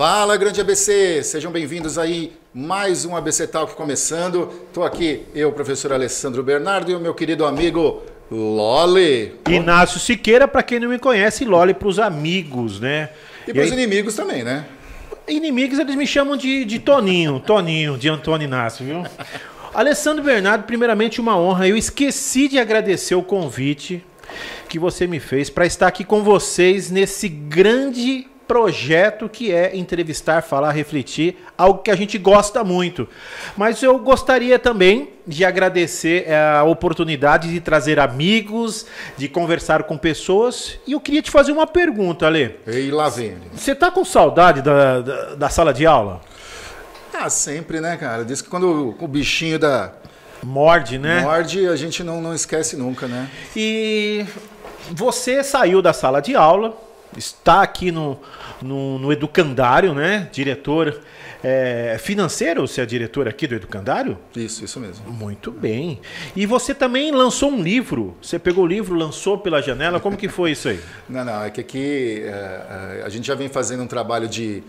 Fala, grande ABC! Sejam bem-vindos aí, mais um ABC Talk começando. Estou aqui, eu, professor Alessandro Bernardo, e o meu querido amigo Loli. Inácio Siqueira, para quem não me conhece, Loli para os amigos, né? E para os inimigos também, né? Inimigos, eles me chamam de Toninho, de Antônio Inácio, viu? Alessandro Bernardo, primeiramente uma honra. Eu esqueci de agradecer o convite que você me fez para estar aqui com vocês nesse grande projeto que é entrevistar, falar, refletir, algo que a gente gosta muito. Mas eu gostaria também de agradecer a oportunidade de trazer amigos, de conversar com pessoas. E eu queria te fazer uma pergunta, Ale. E lá vem ele. Você tá com saudade da sala de aula? Ah, sempre, né, cara? Diz que quando o bichinho morde, né? Morde, a gente não esquece nunca, né? E você saiu da sala de aula, está aqui no Educandário, né? Diretor financeiro, você é diretor aqui do Educandário? Isso mesmo. Muito bem. E você também lançou um livro. Você pegou o livro, lançou pela janela. Como que foi isso aí? Não, é que aqui a gente já vem fazendo um trabalho de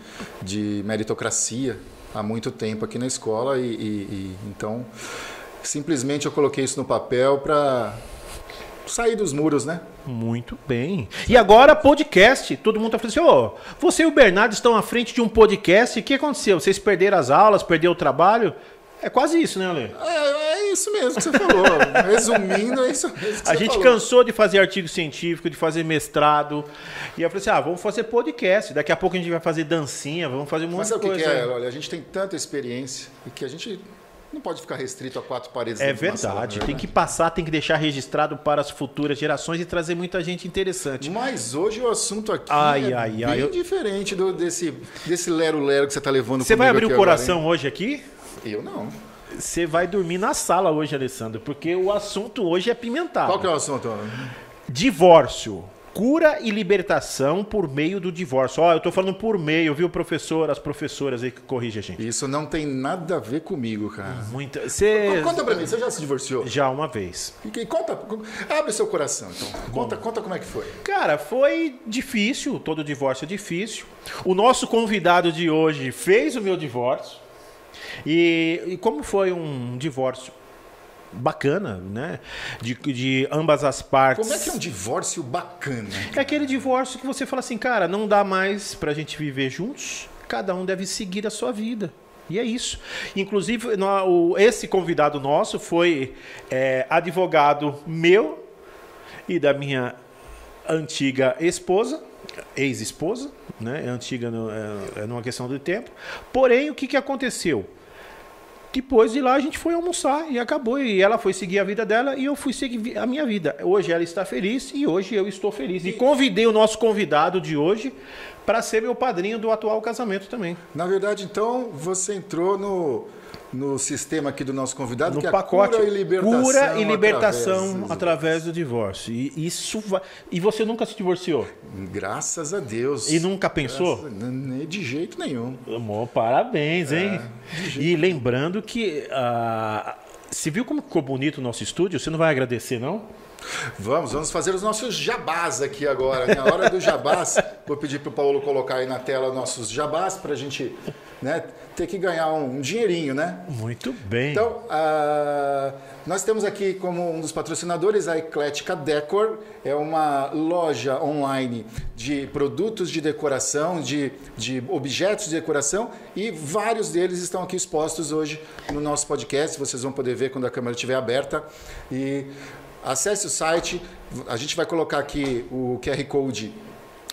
meritocracia há muito tempo aqui na escola e então simplesmente eu coloquei isso no papel para sair dos muros, né? Muito bem. E agora podcast. Todo mundo tá falando assim, você e o Bernardo estão à frente de um podcast. O que aconteceu? Vocês perderam as aulas, perderam o trabalho? É quase isso, né, Ale? É isso mesmo que você falou. Resumindo, é isso mesmo que a gente cansou de fazer artigo científico, de fazer mestrado. E eu falei assim, vamos fazer podcast. Daqui a pouco a gente vai fazer dancinha, vamos fazer um monte de coisa. Mas sabe o que é? Olha, a gente tem tanta experiência e que a gente não pode ficar restrito a quatro paredes. É verdade, tem que passar, tem que deixar registrado para as futuras gerações e trazer muita gente interessante. Mas hoje o assunto aqui é bem diferente desse lero-lero que você está levando. Você vai abrir o coração agora, hoje aqui? Eu não. Você vai dormir na sala hoje, Alessandro, porque o assunto hoje é pimentado. Qual que é o assunto? Divórcio. Cura e libertação por meio do divórcio. Eu tô falando por meio, viu, professor? As professoras aí que corrigem a gente. Isso não tem nada a ver comigo, cara. Muita. Conta pra mim, você já se divorciou? Já uma vez. Conta, abre seu coração, então. Conta como é que foi. Cara, foi difícil, todo divórcio é difícil. O nosso convidado de hoje fez o meu divórcio. E como foi um divórcio bacana, né? De ambas as partes. Como é que é um divórcio bacana? É aquele divórcio que você fala assim, cara, não dá mais pra gente viver juntos, cada um deve seguir a sua vida. E é isso. Inclusive, esse convidado nosso foi advogado meu e da minha antiga esposa, ex-esposa, né? Antiga numa questão do tempo. Porém, o que aconteceu? Depois de lá a gente foi almoçar e acabou. E ela foi seguir a vida dela e eu fui seguir a minha vida. Hoje ela está feliz e hoje eu estou feliz. E convidei o nosso convidado de hoje para ser meu padrinho do atual casamento também. Na verdade, então, você entrou no sistema aqui do nosso convidado, no que é pacote, cura e libertação através do divórcio. E você nunca se divorciou? Graças a Deus. E nunca pensou? De jeito nenhum. Amor, parabéns, hein? E lembrando que você viu como ficou bonito o nosso estúdio? Você não vai agradecer, não? Vamos fazer os nossos jabás aqui agora. Na hora do jabás, vou pedir para o Paulo colocar aí na tela nossos jabás para a gente, né, ter que ganhar um dinheirinho, né? Muito bem. Então, nós temos aqui como um dos patrocinadores a Eclética Decor. É uma loja online de produtos de decoração, de objetos de decoração, e vários deles estão aqui expostos hoje no nosso podcast. Vocês vão poder ver quando a câmera estiver aberta. E acesse o site, a gente vai colocar aqui o QR Code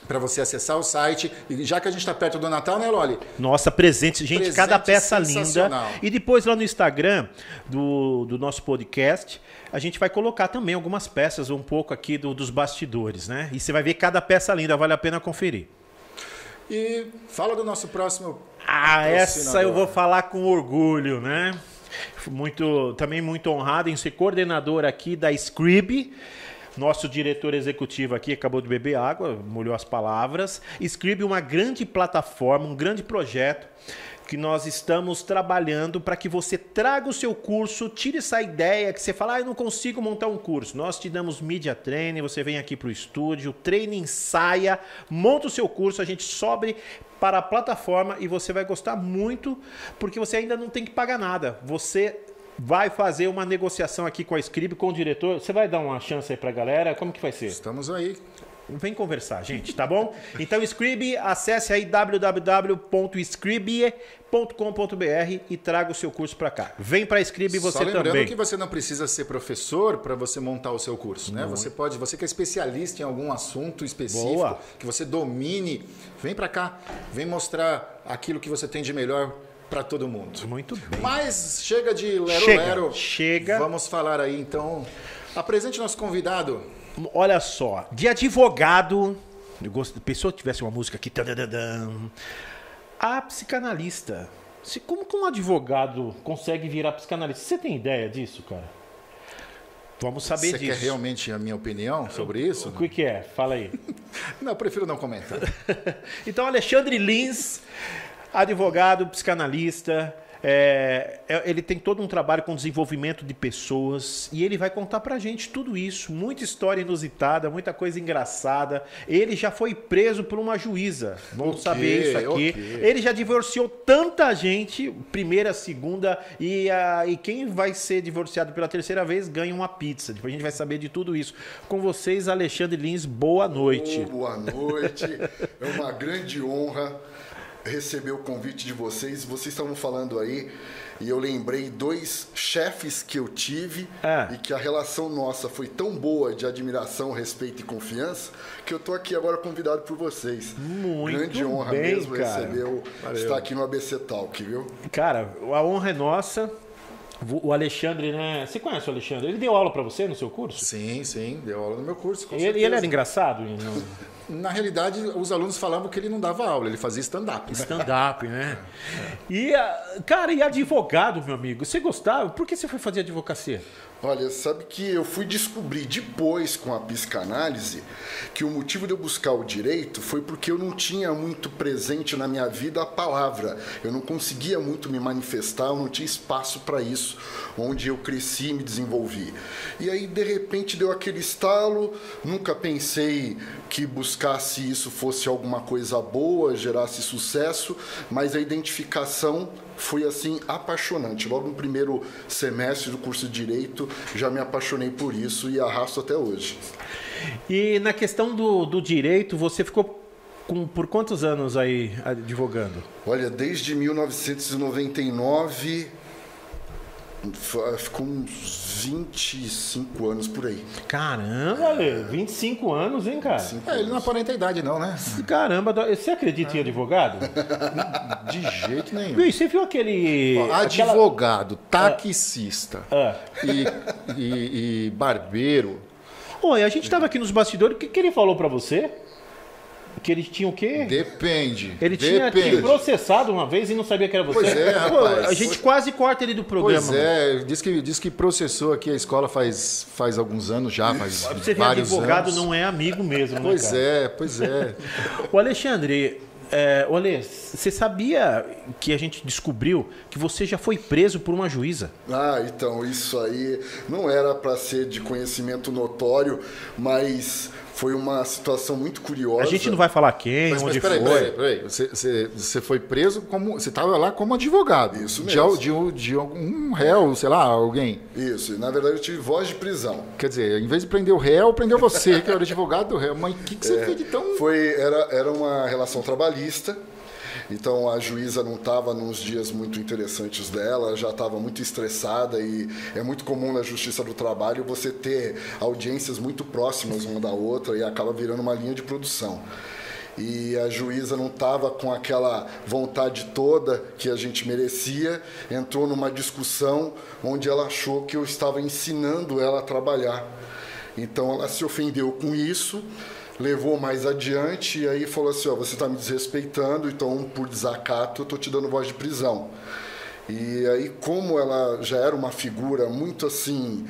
para você acessar o site. E já que a gente está perto do Natal, né, Loli? Nossa, presente, gente, cada peça linda. E depois lá no Instagram do nosso podcast, a gente vai colocar também algumas peças, um pouco aqui dos bastidores, né? E você vai ver cada peça linda, vale a pena conferir. E fala do nosso próximo essa eu vou falar com orgulho, né? Também muito honrado em ser coordenador aqui da Scrib. Nosso diretor executivo aqui acabou de beber água, molhou as palavras. Scrib é uma grande plataforma, um grande projeto que nós estamos trabalhando para que você traga o seu curso, tire essa ideia que você fala, eu não consigo montar um curso. Nós te damos media training, você vem aqui para o estúdio, treina, ensaia, monta o seu curso, a gente para a plataforma e você vai gostar muito, porque você ainda não tem que pagar nada. Você vai fazer uma negociação aqui com a Scribd, com o diretor. Você vai dar uma chance aí pra galera? Como que vai ser? Estamos aí. Vem conversar, gente, tá bom? Então, Scribd, acesse aí www.scribd.com.br e traga o seu curso para cá. Vem para a Scribd você também. Só lembrando também. que você não precisa ser professor para você montar o seu curso, né? Você que é especialista em algum assunto específico, Boa. que você domine, vem para cá, vem mostrar aquilo que você tem de melhor para todo mundo. Muito bem. Mas chega de lero-lero. Chega. Vamos falar aí, então. Apresente nosso convidado. Olha só, de advogado, eu gosto de pessoa que tivesse uma música aqui, tadadadam, a psicanalista. Como que um advogado consegue virar psicanalista? Você tem ideia disso, cara? Vamos saber disso. Você quer realmente a minha opinião sobre isso? O que é? Fala aí. Não, eu prefiro não comentar. Então, Alexandre Lins, advogado, psicanalista, ele tem todo um trabalho com desenvolvimento de pessoas e ele vai contar pra gente tudo isso, muita história inusitada, muita coisa engraçada. Ele já foi preso por uma juíza, vamos saber isso aqui. Ele já divorciou tanta gente, primeira, segunda, e quem vai ser divorciado pela terceira vez ganha uma pizza. Depois a gente vai saber de tudo isso. Com vocês, Alexandre Lins, boa noite. Boa noite, é uma grande honra receber o convite de vocês. Vocês estavam falando aí e eu lembrei 2 chefes que eu tive e que a relação nossa foi tão boa de admiração, respeito e confiança que eu tô aqui agora convidado por vocês. Muito grande honra bem, mesmo cara. estar aqui no ABC Talk, viu? Cara, a honra é nossa. O Alexandre, né? Você conhece o Alexandre? Ele deu aula pra você no seu curso? Sim, deu aula no meu curso. E ele era engraçado? Na realidade, os alunos falavam que ele não dava aula, ele fazia stand-up. Stand-up, né? E, cara, e advogado, meu amigo? Você gostava? Por que você foi fazer advocacia? Olha, sabe que eu fui descobrir depois com a psicanálise que o motivo de eu buscar o direito foi porque eu não tinha muito presente na minha vida a palavra. Eu não conseguia muito me manifestar, eu não tinha espaço para isso, onde eu cresci e me desenvolvi. E aí, de repente, deu aquele estalo, nunca pensei que buscasse isso fosse alguma coisa boa, gerasse sucesso, mas a identificação foi assim apaixonante. Logo no primeiro semestre do curso de Direito, já me apaixonei por isso e arrasto até hoje. E na questão do direito, você ficou por quantos anos aí advogando? Olha, desde 1999... ficou uns 25 anos por aí. Caramba, Ale, 25 anos, hein, cara? Ele não aparenta a idade não, né? Caramba, você acredita em advogado? De jeito nenhum. Viu, você viu aquele... Advogado, taxista e barbeiro. Oi, a gente estava aqui nos bastidores, o que ele falou pra você? Que ele tinha o quê? Depende. Ele tinha te processado uma vez e não sabia que era você. Pois é, rapaz. A gente quase corta ele do programa. Pois é, diz que processou aqui a escola faz alguns anos já, faz você vê, vários advogado anos. Não é amigo mesmo, Pois né, cara? Pois é. O Alexandre, Olê, você sabia que a gente descobriu que você já foi preso por uma juíza? Ah, então, isso aí não era para ser de conhecimento notório, mas foi uma situação muito curiosa. A gente não vai falar quem, onde foi. Peraí. Você foi preso como... Você estava lá como advogado. Isso mesmo. De algum réu, sei lá, alguém. Isso. Na verdade, eu tive voz de prisão. Quer dizer, em vez de prender o réu, prendeu você, que era advogado do réu. Mas o que você fez de tão... Era uma relação trabalhista. Então a juíza não estava nos dias muito interessantes dela, já estava muito estressada e é muito comum na justiça do trabalho você ter audiências muito próximas uma da outra e acaba virando uma linha de produção. E a juíza não estava com aquela vontade toda que a gente merecia, entrou numa discussão onde ela achou que eu estava ensinando ela a trabalhar. Então ela se ofendeu com isso, levou mais adiante e aí falou assim, você está me desrespeitando, então por desacato eu estou te dando voz de prisão. E aí, como ela já era uma figura muito assim,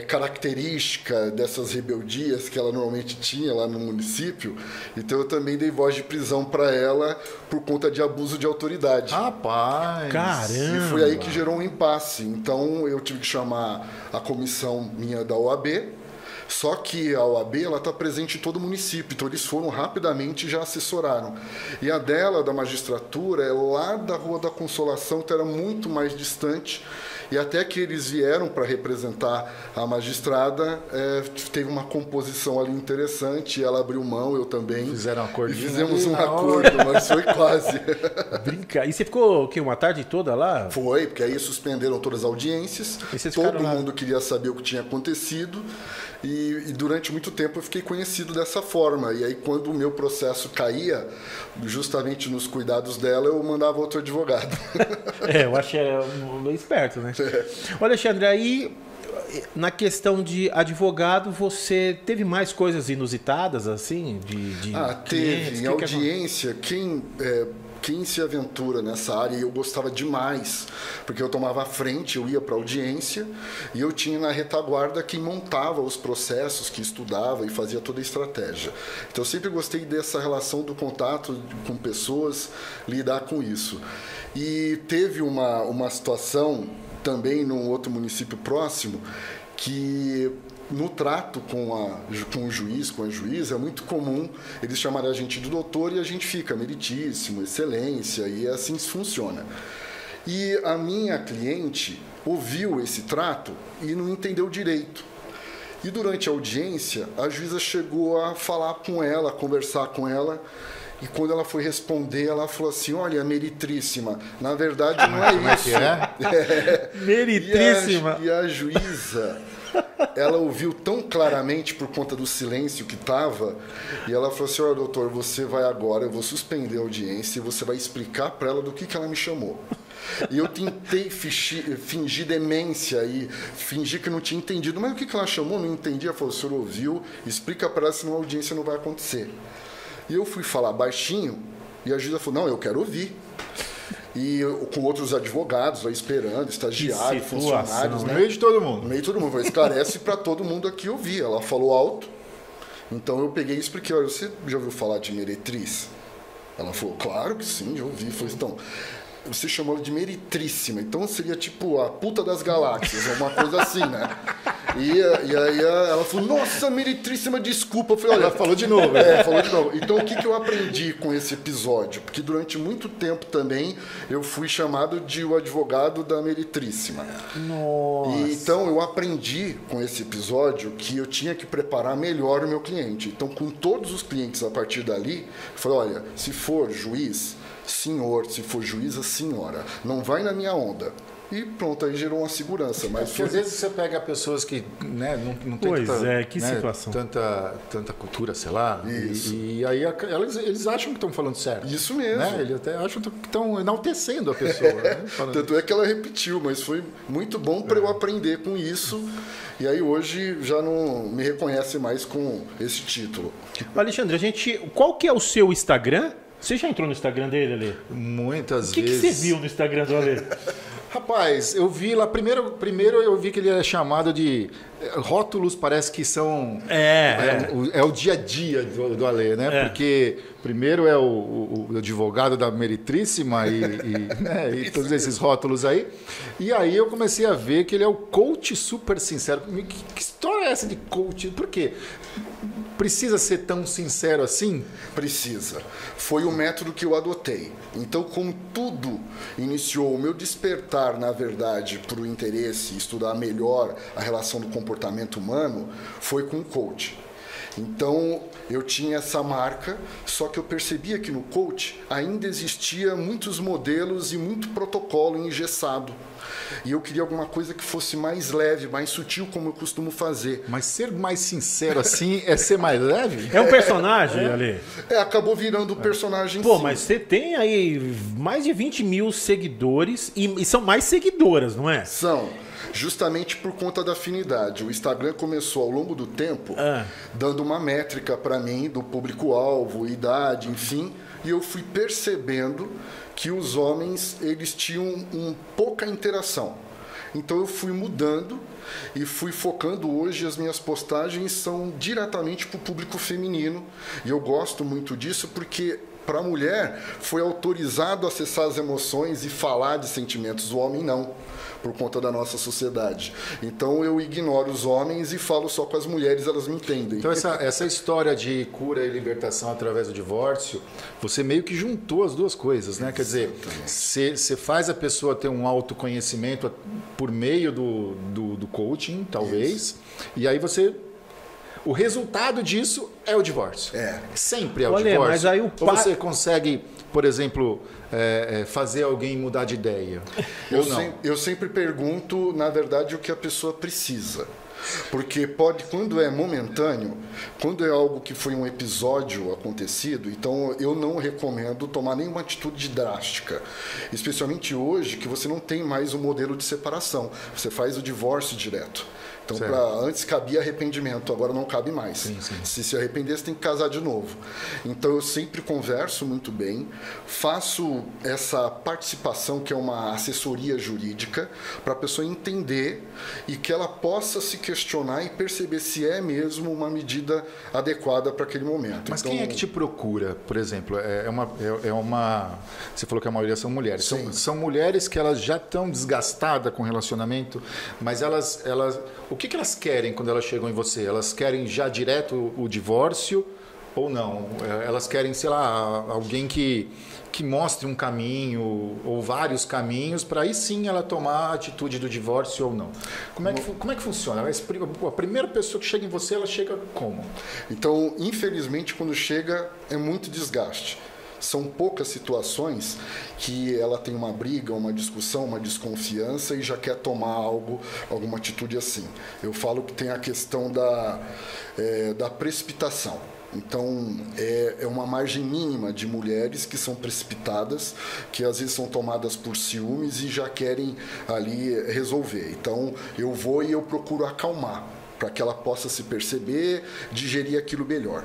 característica dessas rebeldias que ela normalmente tinha lá no município, então eu também dei voz de prisão para ela por conta de abuso de autoridade. Rapaz! Caramba! E foi aí que gerou um impasse. Então eu tive que chamar a comissão minha da OAB, Só que a OAB está presente em todo o município, então eles foram rapidamente e já assessoraram. E a dela, da magistratura, é lá da Rua da Consolação, que era muito mais distante. E até que eles vieram para representar a magistrada, teve uma composição ali interessante, ela abriu mão, eu também. Fizeram um acordo. Fizemos um acordo, mas foi quase. Brinca. E você ficou o quê, uma tarde toda lá? Foi, porque aí suspenderam todas as audiências, todo mundo queria saber o que tinha acontecido. E durante muito tempo eu fiquei conhecido dessa forma. E aí, quando o meu processo caía, justamente nos cuidados dela, eu mandava outro advogado. Eu achei meio esperto, né? Olha, Alexandre, aí na questão de advogado, você teve mais coisas inusitadas, assim? Teve. Em audiência, quem se aventura nessa área, eu gostava demais, porque eu tomava a frente, eu ia para a audiência e eu tinha na retaguarda quem montava os processos, que estudava e fazia toda a estratégia. Então eu sempre gostei dessa relação do contato com pessoas, lidar com isso. E teve uma situação também num outro município próximo que... No trato com o juiz, com a juíza, é muito comum eles chamarem a gente de doutor e a gente fica meritíssimo, excelência, e assim funciona. E a minha cliente ouviu esse trato e não entendeu direito. E durante a audiência, a juíza chegou a falar com ela, a conversar com ela, e quando ela foi responder, ela falou assim: olha, meritríssima, na verdade não é isso. Meritríssima. E a juíza... Ela ouviu tão claramente por conta do silêncio que estava, e ela falou assim: olha, doutor, você vai agora, eu vou suspender a audiência e você vai explicar para ela do que ela me chamou. E eu tentei fingir demência e fingir que não tinha entendido. Mas o que ela chamou? Não entendi. Ela falou: o senhor ouviu, explica para ela, senão a audiência não vai acontecer. E eu fui falar baixinho e a juíza falou: não, eu quero ouvir. E com outros advogados aí esperando, estagiários, funcionários. No meio de todo mundo. No meio de todo mundo. Esclarece para todo mundo aqui ouvir. Ela falou alto. Então eu peguei e expliquei: olha, você já ouviu falar de meretriz? Ela falou: claro que sim, já ouvi. Falei: então, você chamou ela de meritríssima. Então seria tipo a puta das galáxias, uma coisa assim, né? E aí ela falou: nossa, meritríssima, desculpa. Eu falei: olha, ela falou de novo. Falou de novo. Então o que eu aprendi com esse episódio? Porque durante muito tempo também eu fui chamado de o advogado da meritríssima. Nossa. E, então eu aprendi com esse episódio que eu tinha que preparar melhor o meu cliente. Então, com todos os clientes a partir dali, eu falei: olha, se for juiz, senhor, se for juíza, senhora, não vai na minha onda. E pronto, aí gerou uma segurança. Mas porque às vezes você pega pessoas que, né, não tem situação. Tanta cultura, sei lá, e aí eles acham que estão falando certo. Isso mesmo. Né? Eles até acham que estão enaltecendo a pessoa. Né? Tanto é que ela repetiu, mas foi muito bom para eu aprender com isso. E aí hoje já não me reconhece mais com esse título. Alexandre, qual que é o seu Instagram? Você já entrou no Instagram dele, Ale? Muitas vezes. O que você viu no Instagram do Ale? Rapaz, eu vi lá, primeiro eu vi que ele é chamado de rótulos, parece que são... É o dia a dia do Ale, né? Porque primeiro é o advogado da meritríssima né? E todos esses rótulos aí. E aí eu comecei a ver que ele é o coach super sincero. Que história é essa de coach? Por quê? Precisa ser tão sincero assim? Precisa. Foi o método que eu adotei. Então, como tudo iniciou o meu despertar, na verdade, para o interesse, estudar melhor a relação do comportamento humano, foi com o coach. Então, eu tinha essa marca, só que eu percebia que no coach ainda existia muitos modelos e muito protocolo engessado. E eu queria alguma coisa que fosse mais leve, mais sutil, como eu costumo fazer. Mas ser mais sincero assim é ser mais leve? É um personagem, Ali? Acabou virando o personagem. Pô, sim. Mas você tem aí mais de 20 mil seguidores e são mais seguidoras, não é? São. Justamente por conta da afinidade. O Instagram começou ao longo do tempo dando uma métrica para mim do público-alvo, idade, enfim, e eu fui percebendo que os homens eles tinham pouca interação. Então eu fui mudando e fui focando. Hoje as minhas postagens são diretamente para o público feminino e eu gosto muito disso porque para a mulher foi autorizado a acessar as emoções e falar de sentimentos, o homem não, por conta da nossa sociedade. Então eu ignoro os homens e falo só com as mulheres, elas me entendem. Então essa história de cura e libertação através do divórcio, você meio que juntou as duas coisas, né? Quer dizer, você faz a pessoa ter um autoconhecimento por meio do coaching, talvez, isso. E aí o resultado disso é o divórcio. Sempre é o divórcio. Mas aí Ou você consegue, por exemplo, fazer alguém mudar de ideia? Ou não? Eu sempre pergunto, na verdade, o que a pessoa precisa. Porque quando é momentâneo, quando é algo que foi um episódio acontecido, então eu não recomendo tomar nenhuma atitude drástica. Especialmente hoje, que você não tem mais o modelo de separação. Você faz o divórcio direto. Então, antes cabia arrependimento, agora não cabe mais. Sim. Se arrepender, você tem que casar de novo. Então, eu sempre converso muito bem, faço essa participação, que é uma assessoria jurídica, para a pessoa entender e que ela possa se questionar e perceber se é mesmo uma medida adequada para aquele momento. Mas quem é que te procura, por exemplo? Você falou que a maioria são mulheres. São mulheres que elas já estão desgastadas com o relacionamento, mas elas o que elas querem quando elas chegam em você? Elas querem já direto o divórcio ou não? Elas querem, sei lá, alguém que mostre um caminho ou vários caminhos para aí sim ela tomar a atitude do divórcio ou não? Como é que funciona? A primeira pessoa que chega em você, ela chega como? Então, infelizmente, quando chega, é muito desgaste. São poucas situações que ela tem uma briga, uma discussão, uma desconfiança e já quer tomar alguma atitude assim. Eu falo que tem a questão da precipitação. Então, é uma margem mínima de mulheres que são precipitadas, que às vezes são tomadas por ciúmes e já querem ali resolver. Então, eu vou e eu procuro acalmar, para que ela possa se perceber, digerir aquilo melhor.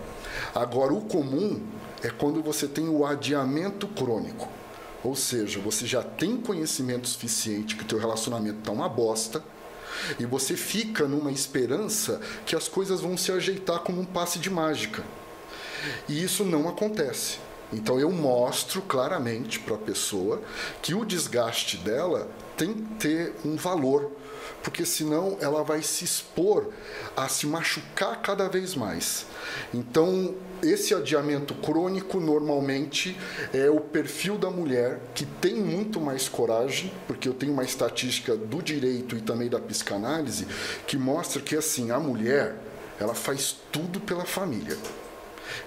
Agora, o comum é quando você tem o adiamento crônico. Ou seja, você já tem conhecimento suficiente que o teu relacionamento está uma bosta e você fica numa esperança que as coisas vão se ajeitar como um passe de mágica. E isso não acontece. Então eu mostro claramente para a pessoa que o desgaste dela tem que ter um valor, porque senão ela vai se expor a se machucar cada vez mais. Então, esse adiamento crônico normalmente é o perfil da mulher que tem muito mais coragem, porque eu tenho uma estatística do direito e também da psicanálise que mostra que assim, a mulher, ela faz tudo pela família.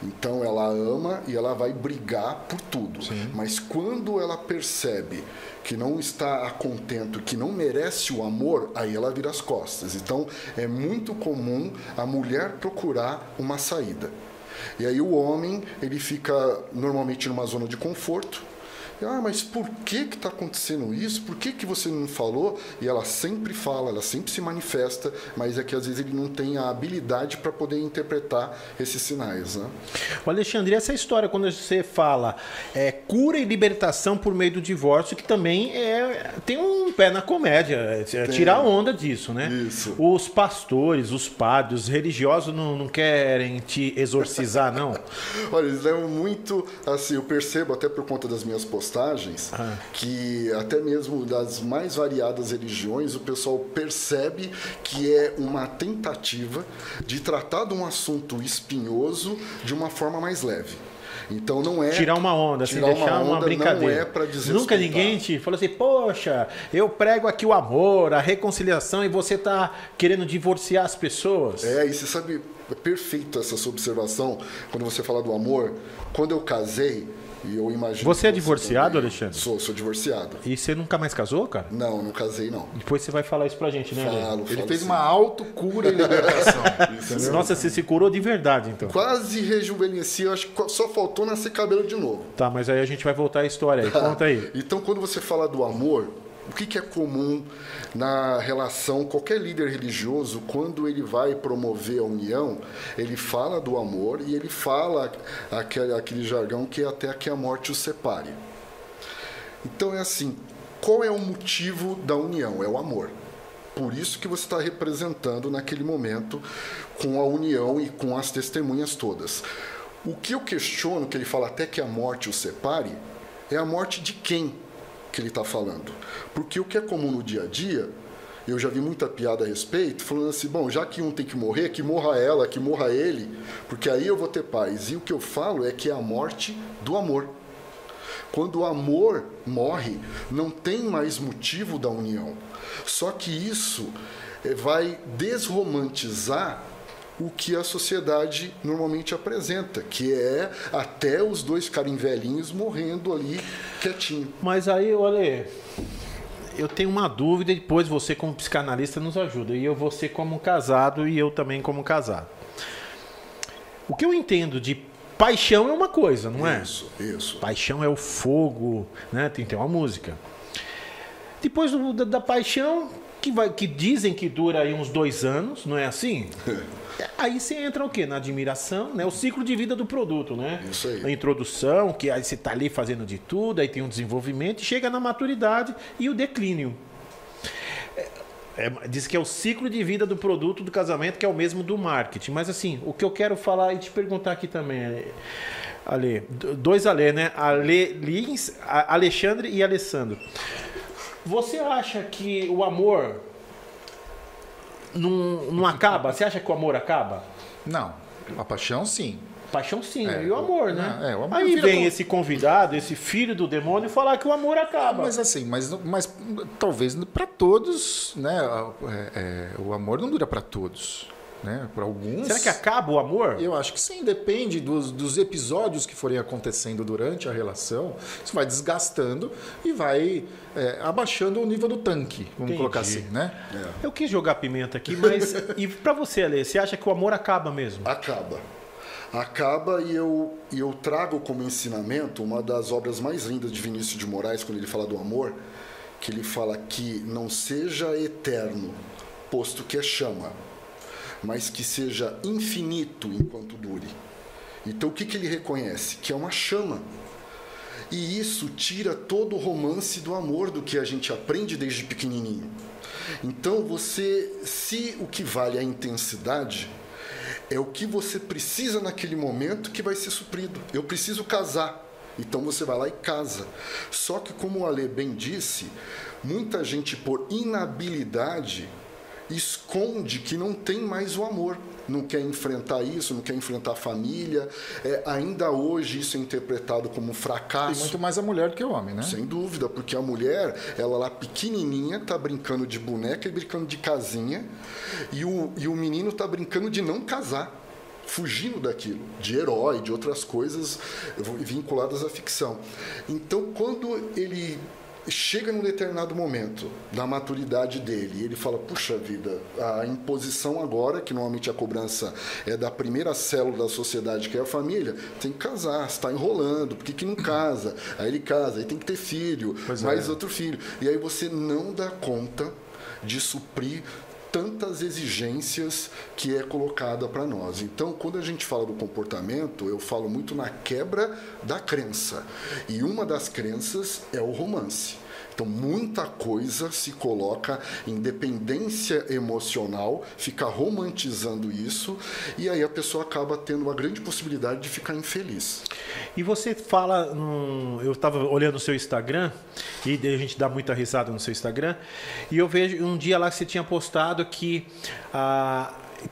Então ela ama e ela vai brigar por tudo. Sim. Mas quando ela percebe que não está a contento, que não merece o amor, aí ela vira as costas. Então é muito comum a mulher procurar uma saída. E aí o homem, ele fica normalmente numa zona de conforto. Mas por que está acontecendo isso? Por que você não falou? E ela sempre fala, ela sempre se manifesta, mas é que às vezes ele não tem a habilidade para poder interpretar esses sinais, né? O Alexandre, essa história, quando você fala cura e libertação por meio do divórcio, que também tem um pé na comédia, tirar onda disso, né? Isso. Os pastores, os padres, os religiosos não querem te exorcizar, não? Olha, eles levam muito, assim, eu percebo até por conta das minhas postagens, que até mesmo das mais variadas religiões, o pessoal percebe que é uma tentativa de tratar de um assunto espinhoso de uma forma mais leve. Então não é tirar uma onda, assim, deixar uma brincadeira. Não é para dizer. Nunca ninguém te falou assim, poxa, eu prego aqui o amor, a reconciliação e você está querendo divorciar as pessoas. E você sabe, é perfeito essa sua observação quando você fala do amor. Quando eu casei, e eu imagino. Você é divorciado, Alexandre? Sou divorciado. E você nunca mais casou, cara? Não casei, não. Depois você vai falar isso pra gente, né, Falo, ele fez uma autocura e libertação. Isso. Nossa, você se curou de verdade, então. Quase rejuvenesci, eu acho que só faltou nascer cabelo de novo. Tá, mas aí a gente vai voltar à história aí. Conta aí. Então, quando você fala do amor, o que é comum na relação, qualquer líder religioso, quando ele vai promover a união, ele fala do amor e ele fala aquele jargão que é até que a morte os separe. Então é assim, qual é o motivo da união? É o amor. Por isso que você está representando naquele momento com a união e com as testemunhas todas. O que eu questiono, que ele fala até que a morte o separe, é a morte de quem que ele está falando. Porque o que é comum no dia a dia, eu já vi muita piada a respeito, falando assim, bom, já que um tem que morrer, que morra ela, que morra ele, porque aí eu vou ter paz. E o que eu falo é que é a morte do amor. Quando o amor morre, não tem mais motivo da união. Só que isso vai desromantizar o que a sociedade normalmente apresenta, que é até os dois ficarem velhinhos morrendo ali quietinho. Mas aí, olha, eu tenho uma dúvida, e depois você como psicanalista nos ajuda, e eu você como casado e eu também como casado. O que eu entendo de paixão é uma coisa, não é? Isso. Paixão é o fogo, né? Tem uma música. Depois da paixão, que dizem que dura aí uns 2 anos, não é assim? Aí você entra o quê? Na admiração, né? O ciclo de vida do produto, né? Isso aí. A introdução, que aí você tá ali fazendo de tudo, aí tem um desenvolvimento, e chega na maturidade e o declínio. Diz que é o ciclo de vida do produto do casamento, que é o mesmo do marketing. Mas assim, o que eu quero falar e te perguntar aqui também, Ale, 2 Ale, né? Alexandre e Alessandro. Você acha que o amor não acaba? Você acha que o amor acaba? Não. A paixão, sim. Paixão, sim. E o amor, né? O amor aí vem esse convidado, esse filho do demônio, falar que o amor acaba. Mas assim, mas talvez para todos, né? O amor não dura para todos. Né? Para alguns. Será que acaba o amor? Eu acho que sim, depende dos episódios que forem acontecendo durante a relação. Isso vai desgastando e vai abaixando o nível do tanque, vamos colocar assim, né? Eu quis jogar pimenta aqui, mas e para você, Ale, você acha que o amor acaba mesmo? Acaba e eu trago como ensinamento uma das obras mais lindas de Vinícius de Moraes, quando ele fala do amor, que ele fala que não seja eterno, posto que é chama, mas que seja infinito enquanto dure. Então o que ele reconhece? Que é uma chama. E isso tira todo o romance do amor do que a gente aprende desde pequenininho. Então se o que vale é a intensidade, é o que você precisa naquele momento que vai ser suprido. Eu preciso casar. Então você vai lá e casa. Só que, como o Ale bem disse, muita gente, por inabilidade, esconde que não tem mais o amor. Não quer enfrentar isso, não quer enfrentar a família. Ainda hoje isso é interpretado como um fracasso. E muito mais a mulher do que o homem, né? Sem dúvida, porque a mulher, ela lá pequenininha, tá brincando de boneca e brincando de casinha, e o menino tá brincando de não casar, fugindo daquilo, de herói, de outras coisas vinculadas à ficção. Então, quando ele chega num determinado momento da maturidade dele, e ele fala, puxa vida, a imposição agora, que normalmente a cobrança é da primeira célula da sociedade, que é a família, tem que casar, você está enrolando, por que não casa? Aí ele casa, aí tem que ter filho, outro filho. E aí você não dá conta de suprir tantas exigências que é colocada para nós. Então, quando a gente fala do comportamento, eu falo muito na quebra da crença. E uma das crenças é o romance. Então, muita coisa se coloca em dependência emocional, fica romantizando isso, e aí a pessoa acaba tendo uma grande possibilidade de ficar infeliz. E você fala, eu estava olhando o seu Instagram, e a gente dá muita risada no seu Instagram, e eu vejo um dia lá que você tinha postado que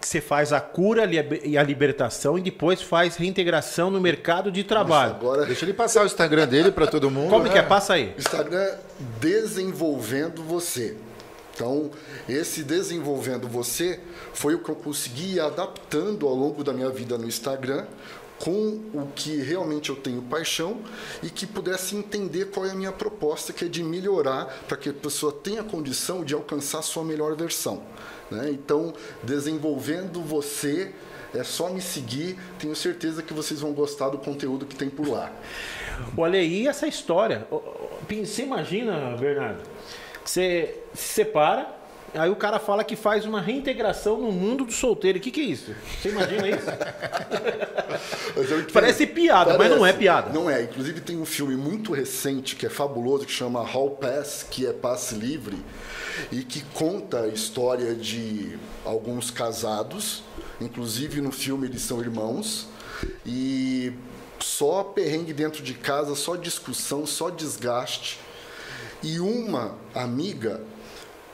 você faz a cura e a libertação e depois faz reintegração no mercado de trabalho. Nossa, agora... Deixa ele passar o Instagram dele para todo mundo. Como que é? Passa aí. Instagram Desenvolvendo Você. Então, esse Desenvolvendo Você foi o que eu consegui ir adaptando ao longo da minha vida no Instagram, com o que realmente eu tenho paixão e que pudesse entender qual é a minha proposta, que é de melhorar para que a pessoa tenha condição de alcançar a sua melhor versão. Né? Então, Desenvolvendo Você, é só me seguir, tenho certeza que vocês vão gostar do conteúdo que tem por lá. Olha aí essa história. Você imagina, Bernardo, você se separa, aí o cara fala que faz uma reintegração no mundo do solteiro. O que é isso? Você imagina isso? Parece piada, mas não é piada. Não é. Inclusive tem um filme muito recente que é fabuloso, que chama Hall Pass, que é passe livre, e que conta a história de alguns casados inclusive no filme eles são irmãos, e só perrengue dentro de casa, só discussão, só desgaste. E uma amiga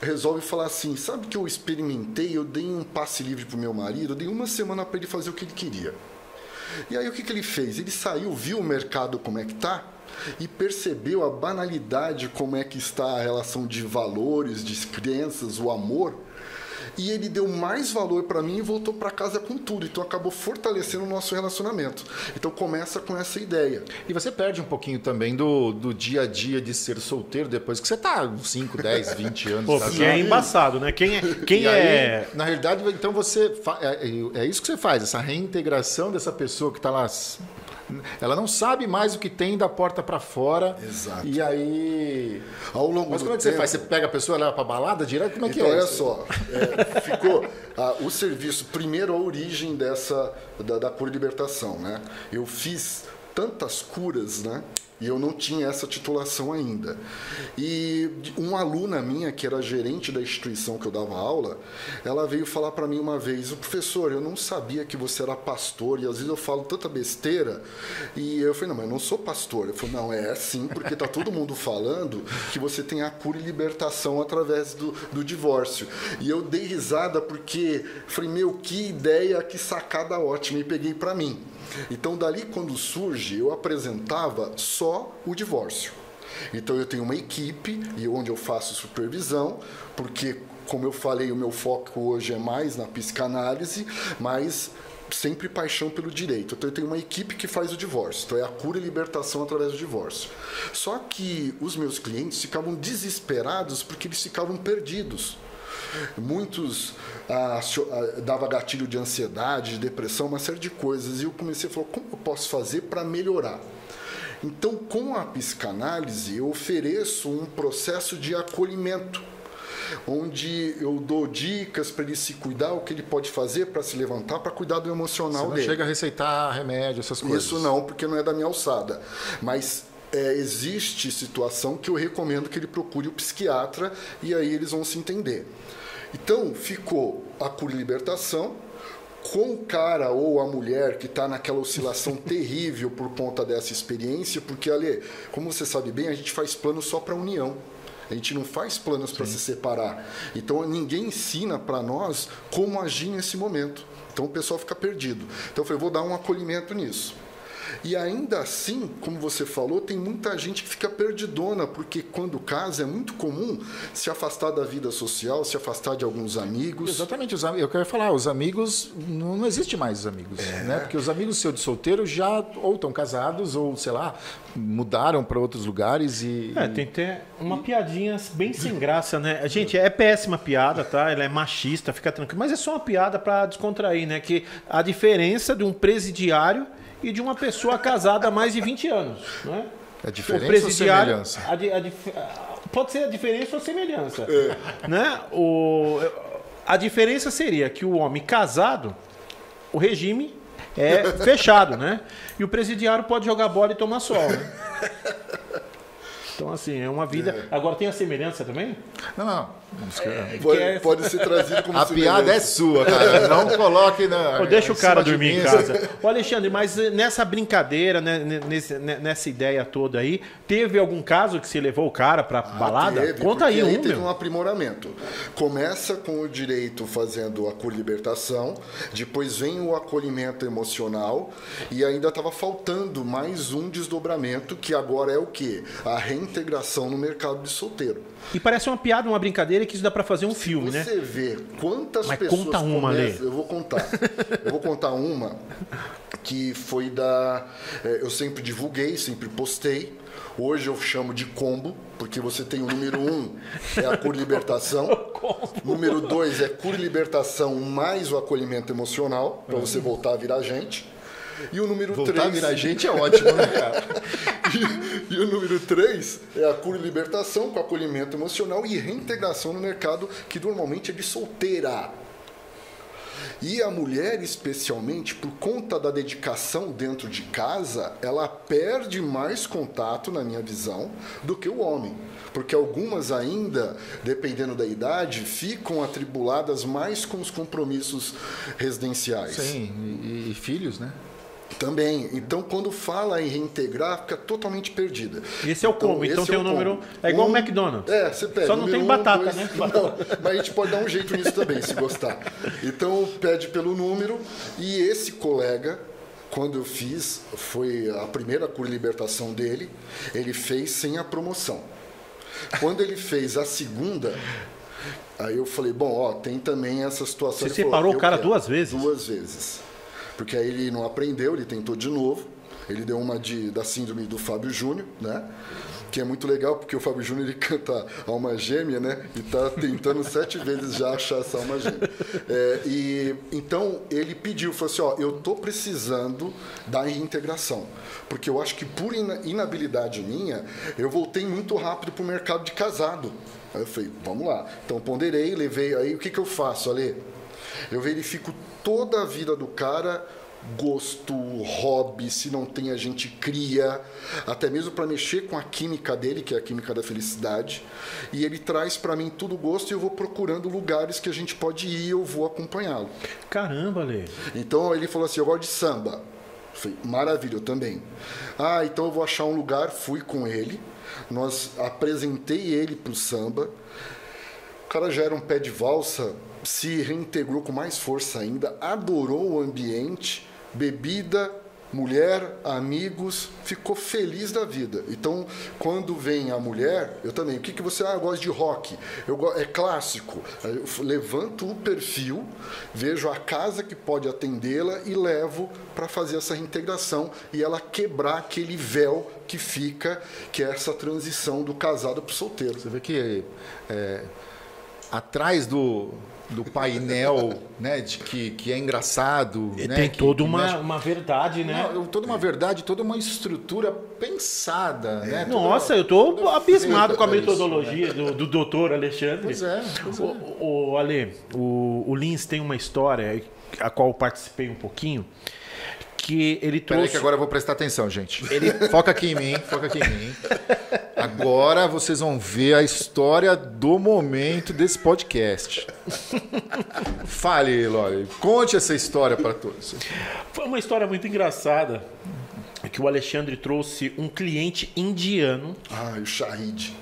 resolve falar assim, sabe que eu experimentei, eu dei um passe livre pro meu marido, eu dei uma semana para ele fazer o que ele queria. E aí o que ele fez? Ele saiu, viu o mercado como é que tá, e percebeu a banalidade, como é que está a relação de valores, de crenças, o amor, e ele deu mais valor para mim e voltou para casa com tudo. Então acabou fortalecendo o nosso relacionamento. Então começa com essa ideia. E você perde um pouquinho também do dia a dia de ser solteiro depois que você tá 5, 10, 20 anos. Pô, porque é embaçado, né? Quem é... Na realidade, então você... É isso que você faz, essa reintegração dessa pessoa que está lá... Ela não sabe mais o que tem da porta para fora. Exato. E aí... Ao longo Mas do como é que tempo, você faz? Você pega a pessoa, leva para balada direto? Como é que então, é? olha só. Ficou o serviço, primeiro a origem da cura e libertação, né? Eu fiz tantas curas, né? E eu não tinha essa titulação ainda. E uma aluna minha, que era gerente da instituição que eu dava aula, ela veio falar para mim uma vez, professor, eu não sabia que você era pastor, e às vezes eu falo tanta besteira. E eu falei, não, mas eu não sou pastor. Eu falei, não, é sim, porque tá todo mundo falando que você tem a cura e libertação através do divórcio. E eu dei risada porque falei, meu, que ideia, que sacada ótima, e peguei para mim. Então, dali quando surge, eu apresentava só o divórcio. Então, eu tenho uma equipe e onde eu faço supervisão, porque, como eu falei, o meu foco hoje é mais na psicanálise, mas sempre paixão pelo direito. Então, eu tenho uma equipe que faz o divórcio. Então, é a cura e libertação através do divórcio. Só que os meus clientes ficavam desesperados porque eles ficavam perdidos. Muitos dava gatilho de ansiedade, de depressão, uma série de coisas. E eu comecei a falar, como eu posso fazer para melhorar? Então, com a psicanálise, eu ofereço um processo de acolhimento, onde eu dou dicas para ele se cuidar, o que ele pode fazer para se levantar, para cuidar do emocional dele. Você não chega a receitar remédio, essas coisas? Isso não, porque não é da minha alçada. Mas existe situação que eu recomendo que ele procure o psiquiatra e aí eles vão se entender. Então, ficou a cura e libertação com o cara ou a mulher que está naquela oscilação terrível por conta dessa experiência, porque, Ale, como você sabe bem, a gente faz planos só para a união. A gente não faz planos para se separar. Então, ninguém ensina para nós como agir nesse momento. Então, o pessoal fica perdido. Então, eu falei, vou dar um acolhimento nisso. E ainda assim, como você falou, tem muita gente que fica perdidona, porque quando casa é muito comum se afastar da vida social, se afastar de alguns amigos. Exatamente, eu quero falar, os amigos, não existe mais os amigos, né? Porque os amigos seus de solteiro já ou estão casados ou, sei lá, mudaram para outros lugares e... tem que ter uma piadinha bem sem graça, né? Gente, é péssima piada, tá? Ela é machista, fica tranquilo, mas é só uma piada para descontrair, né? Que a diferença de um presidiário e de uma pessoa casada há mais de 20 anos. Né? É diferença ou semelhança? Pode ser a diferença ou semelhança. Né? A diferença seria que o homem casado, o regime é fechado, né? E o presidiário pode jogar bola e tomar sol. Né? Então, assim, é uma vida... Agora, tem a semelhança também? Não. Pode ser trazido como a piada é sua, cara. Não coloque na... Deixa o cara dormir em casa. Ô, Alexandre, mas nessa brincadeira, né, nessa ideia toda aí, teve algum caso que você levou o cara pra balada? Teve, conta aí teve um aprimoramento. Começa com o direito fazendo a cura e libertação, depois vem o acolhimento emocional e ainda estava faltando mais um desdobramento, que agora é o quê? A reintegração no mercado de solteiro. E parece uma piada, uma brincadeira que isso dá para fazer um filme, né? Você vê quantas Mas pessoas conta uma, começam... Eu vou contar. Eu vou contar uma que foi da... Eu sempre divulguei, sempre postei. Hoje eu chamo de combo, porque você tem o número 1, é a cura e libertação. Número 2 é cura e libertação mais o acolhimento emocional, para você voltar a virar gente. E o número 3... Voltar a virar gente é ótimo, né, cara? E o número 3 é a cura e libertação com acolhimento emocional e reintegração no mercado, que normalmente é de solteira. E a mulher, especialmente, por conta da dedicação dentro de casa, ela perde mais contato, na minha visão, do que o homem. Porque algumas ainda, dependendo da idade, ficam atribuladas mais com os compromissos residenciais. Sim, e filhos, né? Também. Então, quando fala em reintegrar, fica totalmente perdida. Esse é o como. Então tem o número... É igual o McDonald's. Você pede. Só não tem batata, né? Não, mas a gente pode dar um jeito nisso também, se gostar. Então, pede pelo número. E esse colega, quando eu fiz, foi a primeira cura e libertação dele, ele fez sem a promoção. Quando ele fez a segunda... Aí eu falei, bom, tem também essa situação. Você separou o cara 2 vezes? 2 vezes. Porque aí ele não aprendeu, ele tentou de novo. Ele deu uma da síndrome do Fábio Júnior, né? Que é muito legal, porque o Fábio Júnior ele canta Alma Gêmea, né? E está tentando 7 vezes já achar essa alma gêmea. Então ele pediu, falou assim, eu estou precisando da reintegração. Porque eu acho que por inabilidade minha, eu voltei muito rápido para o mercado de casado. Aí eu falei, vamos lá. Então ponderei, levei, aí o que eu faço, Ale? Eu verifico toda a vida do cara, gosto, hobby, se não tem a gente cria, até mesmo para mexer com a química dele, que é a química da felicidade, e ele traz para mim tudo gosto e eu vou procurando lugares que a gente pode ir e eu vou acompanhá-lo. Caramba, Lê. Então ele falou assim, eu gosto de samba. Eu falei, maravilha, eu também. Então eu vou achar um lugar, fui com ele, nós apresentei ele para o samba, o cara já era um pé de valsa, se reintegrou com mais força ainda, adorou o ambiente, bebida, mulher, amigos, ficou feliz da vida. Então, quando vem a mulher, eu também, o que você... eu gosto de rock, é clássico. Eu levanto o perfil, vejo a casa que pode atendê-la e levo para fazer essa reintegração e ela quebrar aquele véu que fica, que é essa transição do casado para o solteiro. Você vê que atrás do painel, né, que é engraçado, né, tem toda uma verdade, né? Não, toda uma verdade, toda uma estrutura pensada, né? Nossa, eu tô abismado com a metodologia do doutor Alexandre. Pois é. O Ale, o Lins tem uma história a qual eu participei um pouquinho, que ele trouxe... Peraí que agora eu vou prestar atenção, gente. Foca aqui em mim. Agora vocês vão ver a história do momento desse podcast. Fale, Loli. Conte essa história para todos. Foi uma história muito engraçada, que o Alexandre trouxe um cliente indiano... o Shahid.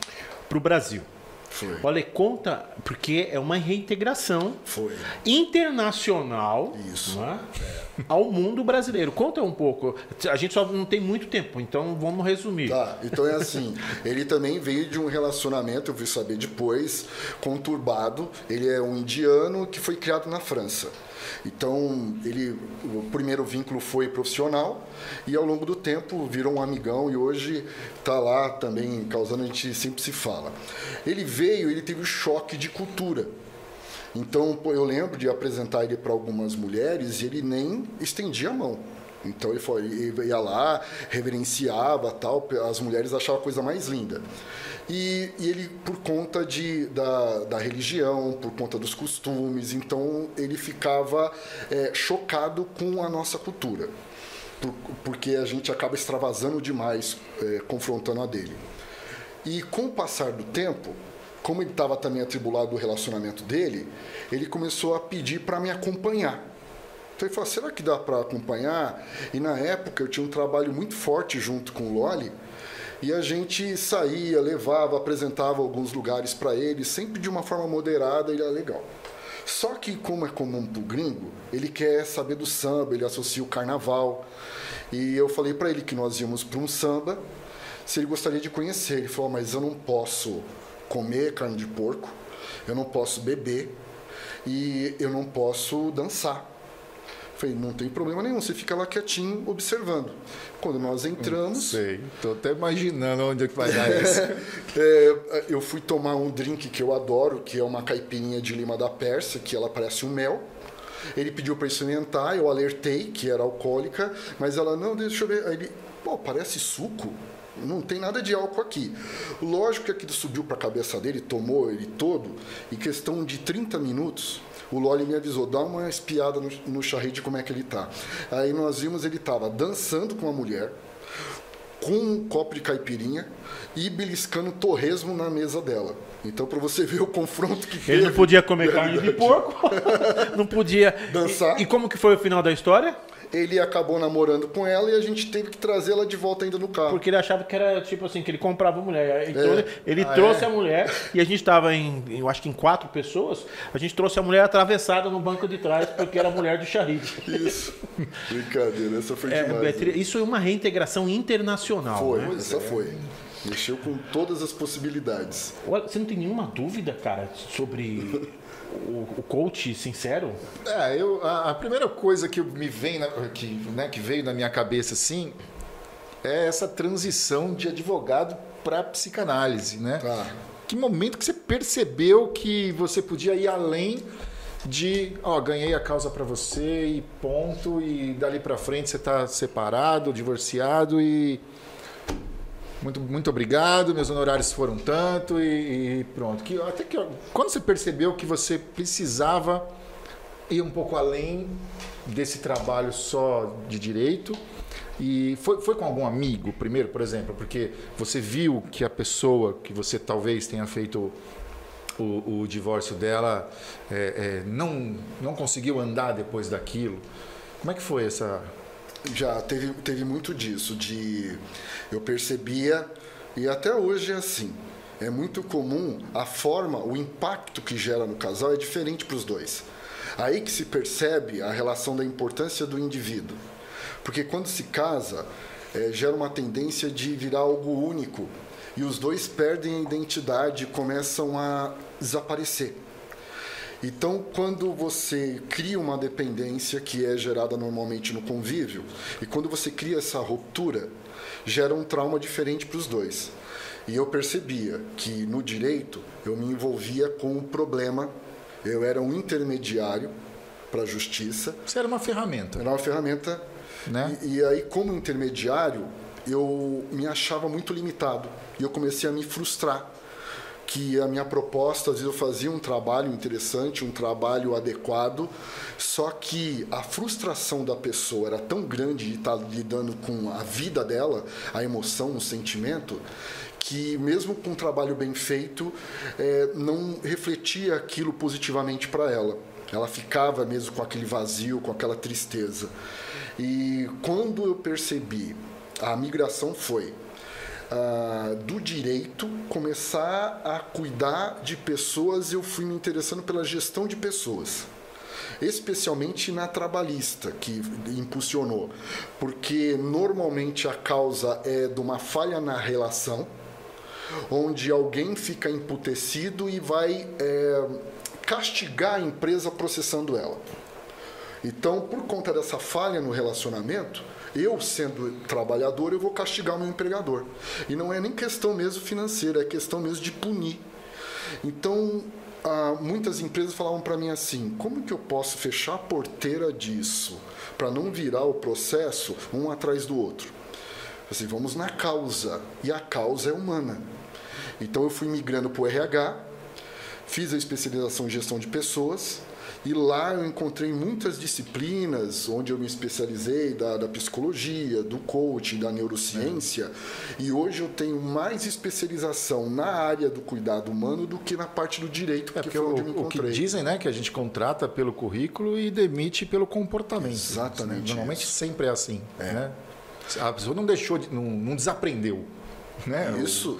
Para o Brasil. Foi. Olha, conta, porque é uma reintegração internacional. Isso. Né, ao mundo brasileiro. Conta um pouco. A gente só não tem muito tempo, então vamos resumir. Então é assim, ele também veio de um relacionamento, eu fui saber depois, conturbado. Ele é um indiano que foi criado na França. Então, o primeiro vínculo foi profissional e ao longo do tempo virou um amigão e hoje está lá também causando, a gente sempre se fala. Ele teve um choque de cultura. Então, eu lembro de apresentar ele para algumas mulheres e ele nem estendia a mão. Então, ele ia lá, reverenciava, tal, as mulheres achavam a coisa mais linda. E ele, por conta da religião, por conta dos costumes, então ele ficava chocado com a nossa cultura, porque a gente acaba extravasando demais, confrontando a dele. E com o passar do tempo, como ele estava também atribulado do relacionamento dele, ele começou a pedir para me acompanhar. Então ele falou, será que dá para acompanhar? E na época eu tinha um trabalho muito forte junto com o Loli, e a gente saía, levava, apresentava alguns lugares para ele, sempre de uma forma moderada, ele era legal. Só que, como é comum para o gringo, ele quer saber do samba, ele associa o carnaval. E eu falei para ele que nós íamos para um samba, se ele gostaria de conhecer. Ele falou, mas eu não posso comer carne de porco, eu não posso beber e eu não posso dançar. Falei, não tem problema nenhum, você fica lá quietinho, observando. Quando nós entramos... Sei, estou até imaginando onde é que vai dar isso. Eu fui tomar um drink que eu adoro, que é uma caipirinha de lima da Pérsia, que ela parece um mel. Ele pediu para experimentar, eu alertei que era alcoólica, mas ela, não, deixa eu ver. Aí ele, parece suco. não tem nada de álcool aqui. Lógico que aquilo subiu para a cabeça dele, tomou ele todo, em questão de 30 minutos, o Loli me avisou, dá uma espiada no charrete como é que ele tá. Aí nós vimos, ele estava dançando com uma mulher, com um copo de caipirinha e beliscando torresmo na mesa dela. Então, para você ver o confronto que teve... Ele não podia comer carne de porco, não podia... Dançar. E como que foi o final da história? Ele acabou namorando com ela e a gente teve que trazê-la de volta ainda no carro. Porque ele achava que era tipo assim, que ele comprava a mulher. Então ele trouxe a mulher e a gente estava eu acho que em 4 pessoas, a gente trouxe a mulher atravessada no banco de trás porque era a mulher do charrite. Isso. Brincadeira, essa foi demais. Isso é uma reintegração internacional. Foi, né? essa foi. Mexeu com todas as possibilidades. Olha, você não tem nenhuma dúvida, cara, sobre o coach sincero? A primeira coisa que me vem, que veio na minha cabeça assim, é essa transição de advogado para psicanálise, né? Que momento que você percebeu que você podia ir além de, ganhei a causa para você e ponto, e dali para frente você está separado, divorciado e muito obrigado, meus honorários foram tanto e pronto. Quando você percebeu que você precisava ir um pouco além desse trabalho só de direito, e foi com algum amigo primeiro, por exemplo, porque você viu que a pessoa que você talvez tenha feito o divórcio dela não conseguiu andar depois daquilo. Como é que foi essa... Já teve muito disso, eu percebia, e até hoje é assim, é muito comum o impacto que gera no casal é diferente para os dois. Aí que se percebe a relação da importância do indivíduo. Porque quando se casa, gera uma tendência de virar algo único, e os dois perdem a identidade e começam a desaparecer. Então, quando você cria uma dependência que é gerada normalmente no convívio, e quando você cria essa ruptura, gera um trauma diferente para os dois. E eu percebia que no direito eu me envolvia com um problema, eu era um intermediário para a justiça. Você era uma ferramenta. Era uma ferramenta, né? E aí, como intermediário, eu me achava muito limitado e eu comecei a me frustrar. Que a minha proposta, às vezes eu fazia um trabalho interessante, um trabalho adequado, só que a frustração da pessoa era tão grande de estar lidando com a vida dela, a emoção, o sentimento, que mesmo com um trabalho bem feito, não refletia aquilo positivamente para ela. Ela ficava mesmo com aquele vazio, com aquela tristeza. E quando eu percebi, a migração foi... do direito, começar a cuidar de pessoas, eu fui me interessando pela gestão de pessoas, especialmente na trabalhista, que impulsionou, porque normalmente a causa é de uma falha na relação, onde alguém fica emputecido e vai castigar a empresa processando ela. Então, por conta dessa falha no relacionamento, eu, sendo trabalhador, eu vou castigar o meu empregador. E não é nem questão mesmo financeira, é questão mesmo de punir. Então, muitas empresas falavam para mim assim, como que eu posso fechar a porteira disso, para não virar o processo um atrás do outro? Assim, vamos na causa, e a causa é humana. Então, eu fui migrando para o RH, fiz a especialização em gestão de pessoas, e lá eu encontrei muitas disciplinas onde eu me especializei da psicologia, do coaching, da neurociência. E hoje eu tenho mais especialização na área do cuidado humano do que na parte do direito, que foi onde eu me encontrei. O que dizem, né, que a gente contrata pelo currículo e demite pelo comportamento. Exatamente. Normalmente sempre é assim. Né? A pessoa não deixou, não desaprendeu. Né? Isso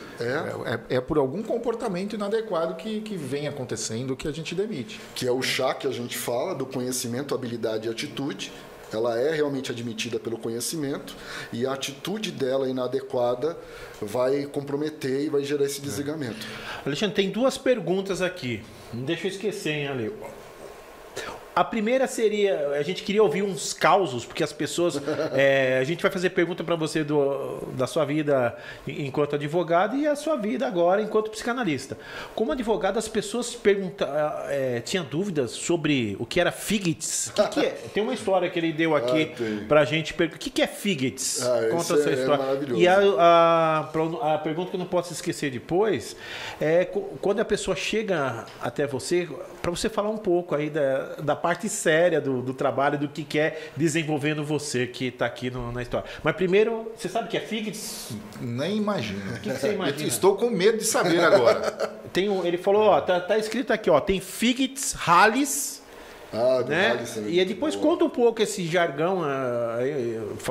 é por algum comportamento inadequado que vem acontecendo que a gente demite. Que é o chá que a gente fala do conhecimento, habilidade e atitude. Ela é realmente admitida pelo conhecimento e a atitude dela inadequada vai comprometer e vai gerar esse desligamento. Alexandre, tem 2 perguntas aqui. Não deixa eu esquecer, hein, Ale? A primeira seria, a gente queria ouvir uns causos, porque as pessoas, a gente vai fazer pergunta para você da sua vida enquanto advogado e a sua vida agora enquanto psicanalista. Como advogado, as pessoas tinham dúvidas sobre o que era Figgits. O que é? Tem uma história que ele deu aqui pra gente. O que é Figgits? Conta a sua história. Maravilhoso. E a pergunta que eu não posso esquecer depois é quando a pessoa chega até você, para você falar um pouco aí da parte séria do trabalho, do que é desenvolvendo você que está aqui na história. Mas primeiro, você sabe o que é Figgits? Nem imagino. O que você imagina? Estou com medo de saber agora. Ele falou, ó, tá escrito aqui, ó, tem Figgits, Hallis. Né? E depois conta um pouco esse jargão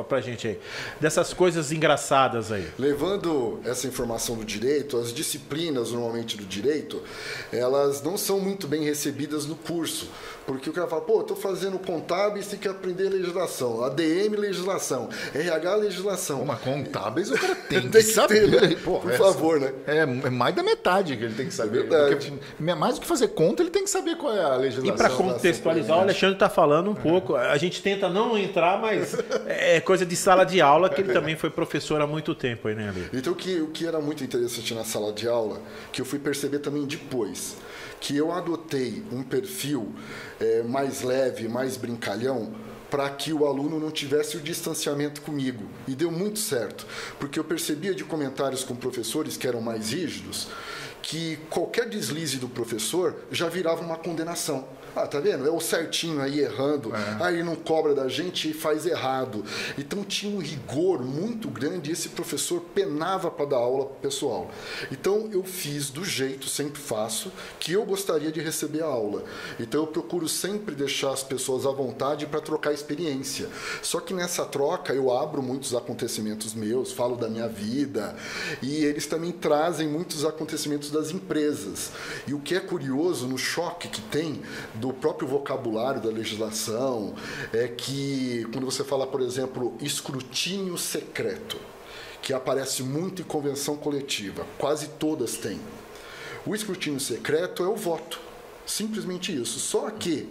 pra gente aí, dessas coisas engraçadas aí. Levando essa informação do direito, as disciplinas normalmente do direito, elas não são muito bem recebidas no curso. Porque o cara fala, pô, eu tô fazendo contábeis, tem que aprender legislação, ADM, legislação, RH, legislação. Mas contábeis o cara tem que saber. Ter, né? Por favor, né? É mais da metade que ele tem que saber. Verdade. Mais do que fazer conta, ele tem que saber qual é a legislação. E para contextualizar, o Alexandre está falando um pouco, a gente tenta não entrar, mas é coisa de sala de aula, que ele também foi professor há muito tempo aí, né, Ali? Então, o que era muito interessante na sala de aula, que eu fui perceber também depois, que eu adotei um perfil mais leve, mais brincalhão, para que o aluno não tivesse o distanciamento comigo. E deu muito certo, porque eu percebia de comentários com professores que eram mais rígidos, que qualquer deslize do professor já virava uma condenação. Ah, tá vendo? É o certinho aí errando, aí não cobra da gente e faz errado. Então tinha um rigor muito grande e esse professor penava para dar aula pro pessoal. Então eu fiz do jeito, sempre faço, que eu gostaria de receber a aula. Então eu procuro sempre deixar as pessoas à vontade para trocar experiência. Só que nessa troca eu abro muitos acontecimentos meus, falo da minha vida e eles também trazem muitos acontecimentos das empresas. E o que é curioso no choque que tem do próprio vocabulário da legislação é que quando você fala, por exemplo, escrutínio secreto, que aparece muito em convenção coletiva, quase todas têm. O escrutínio secreto é o voto, simplesmente isso. Só que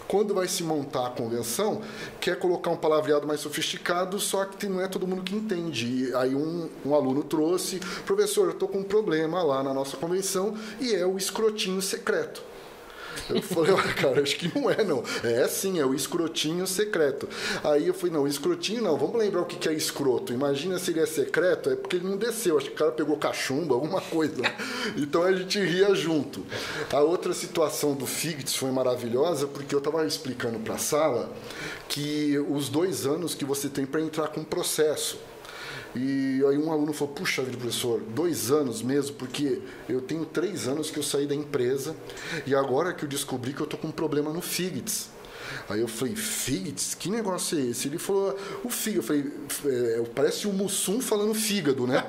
quando vai se montar a convenção, quer colocar um palavreado mais sofisticado, só que não é todo mundo que entende. E aí um aluno trouxe, professor, eu estou com um problema lá na nossa convenção e é o escrotinho secreto. Eu falei, olha, cara, acho que não é, não. É sim, é o escrotinho secreto. Aí eu falei, não, escrotinho não, vamos lembrar o que é escroto. Imagina se ele é secreto, é porque ele não desceu, acho que o cara pegou cachumba, alguma coisa. Então a gente ria junto. A outra situação do Figgits foi maravilhosa, porque eu estava explicando para a sala que os 2 anos que você tem para entrar com o processo. E aí um aluno falou, puxa vida, professor, 2 anos mesmo, porque eu tenho 3 anos que eu saí da empresa e agora que eu descobri que eu tô com um problema no Figgits. Aí eu falei, Figgits? Que negócio é esse? Ele falou, o fígado. Eu falei, parece o Mussum falando fígado, né?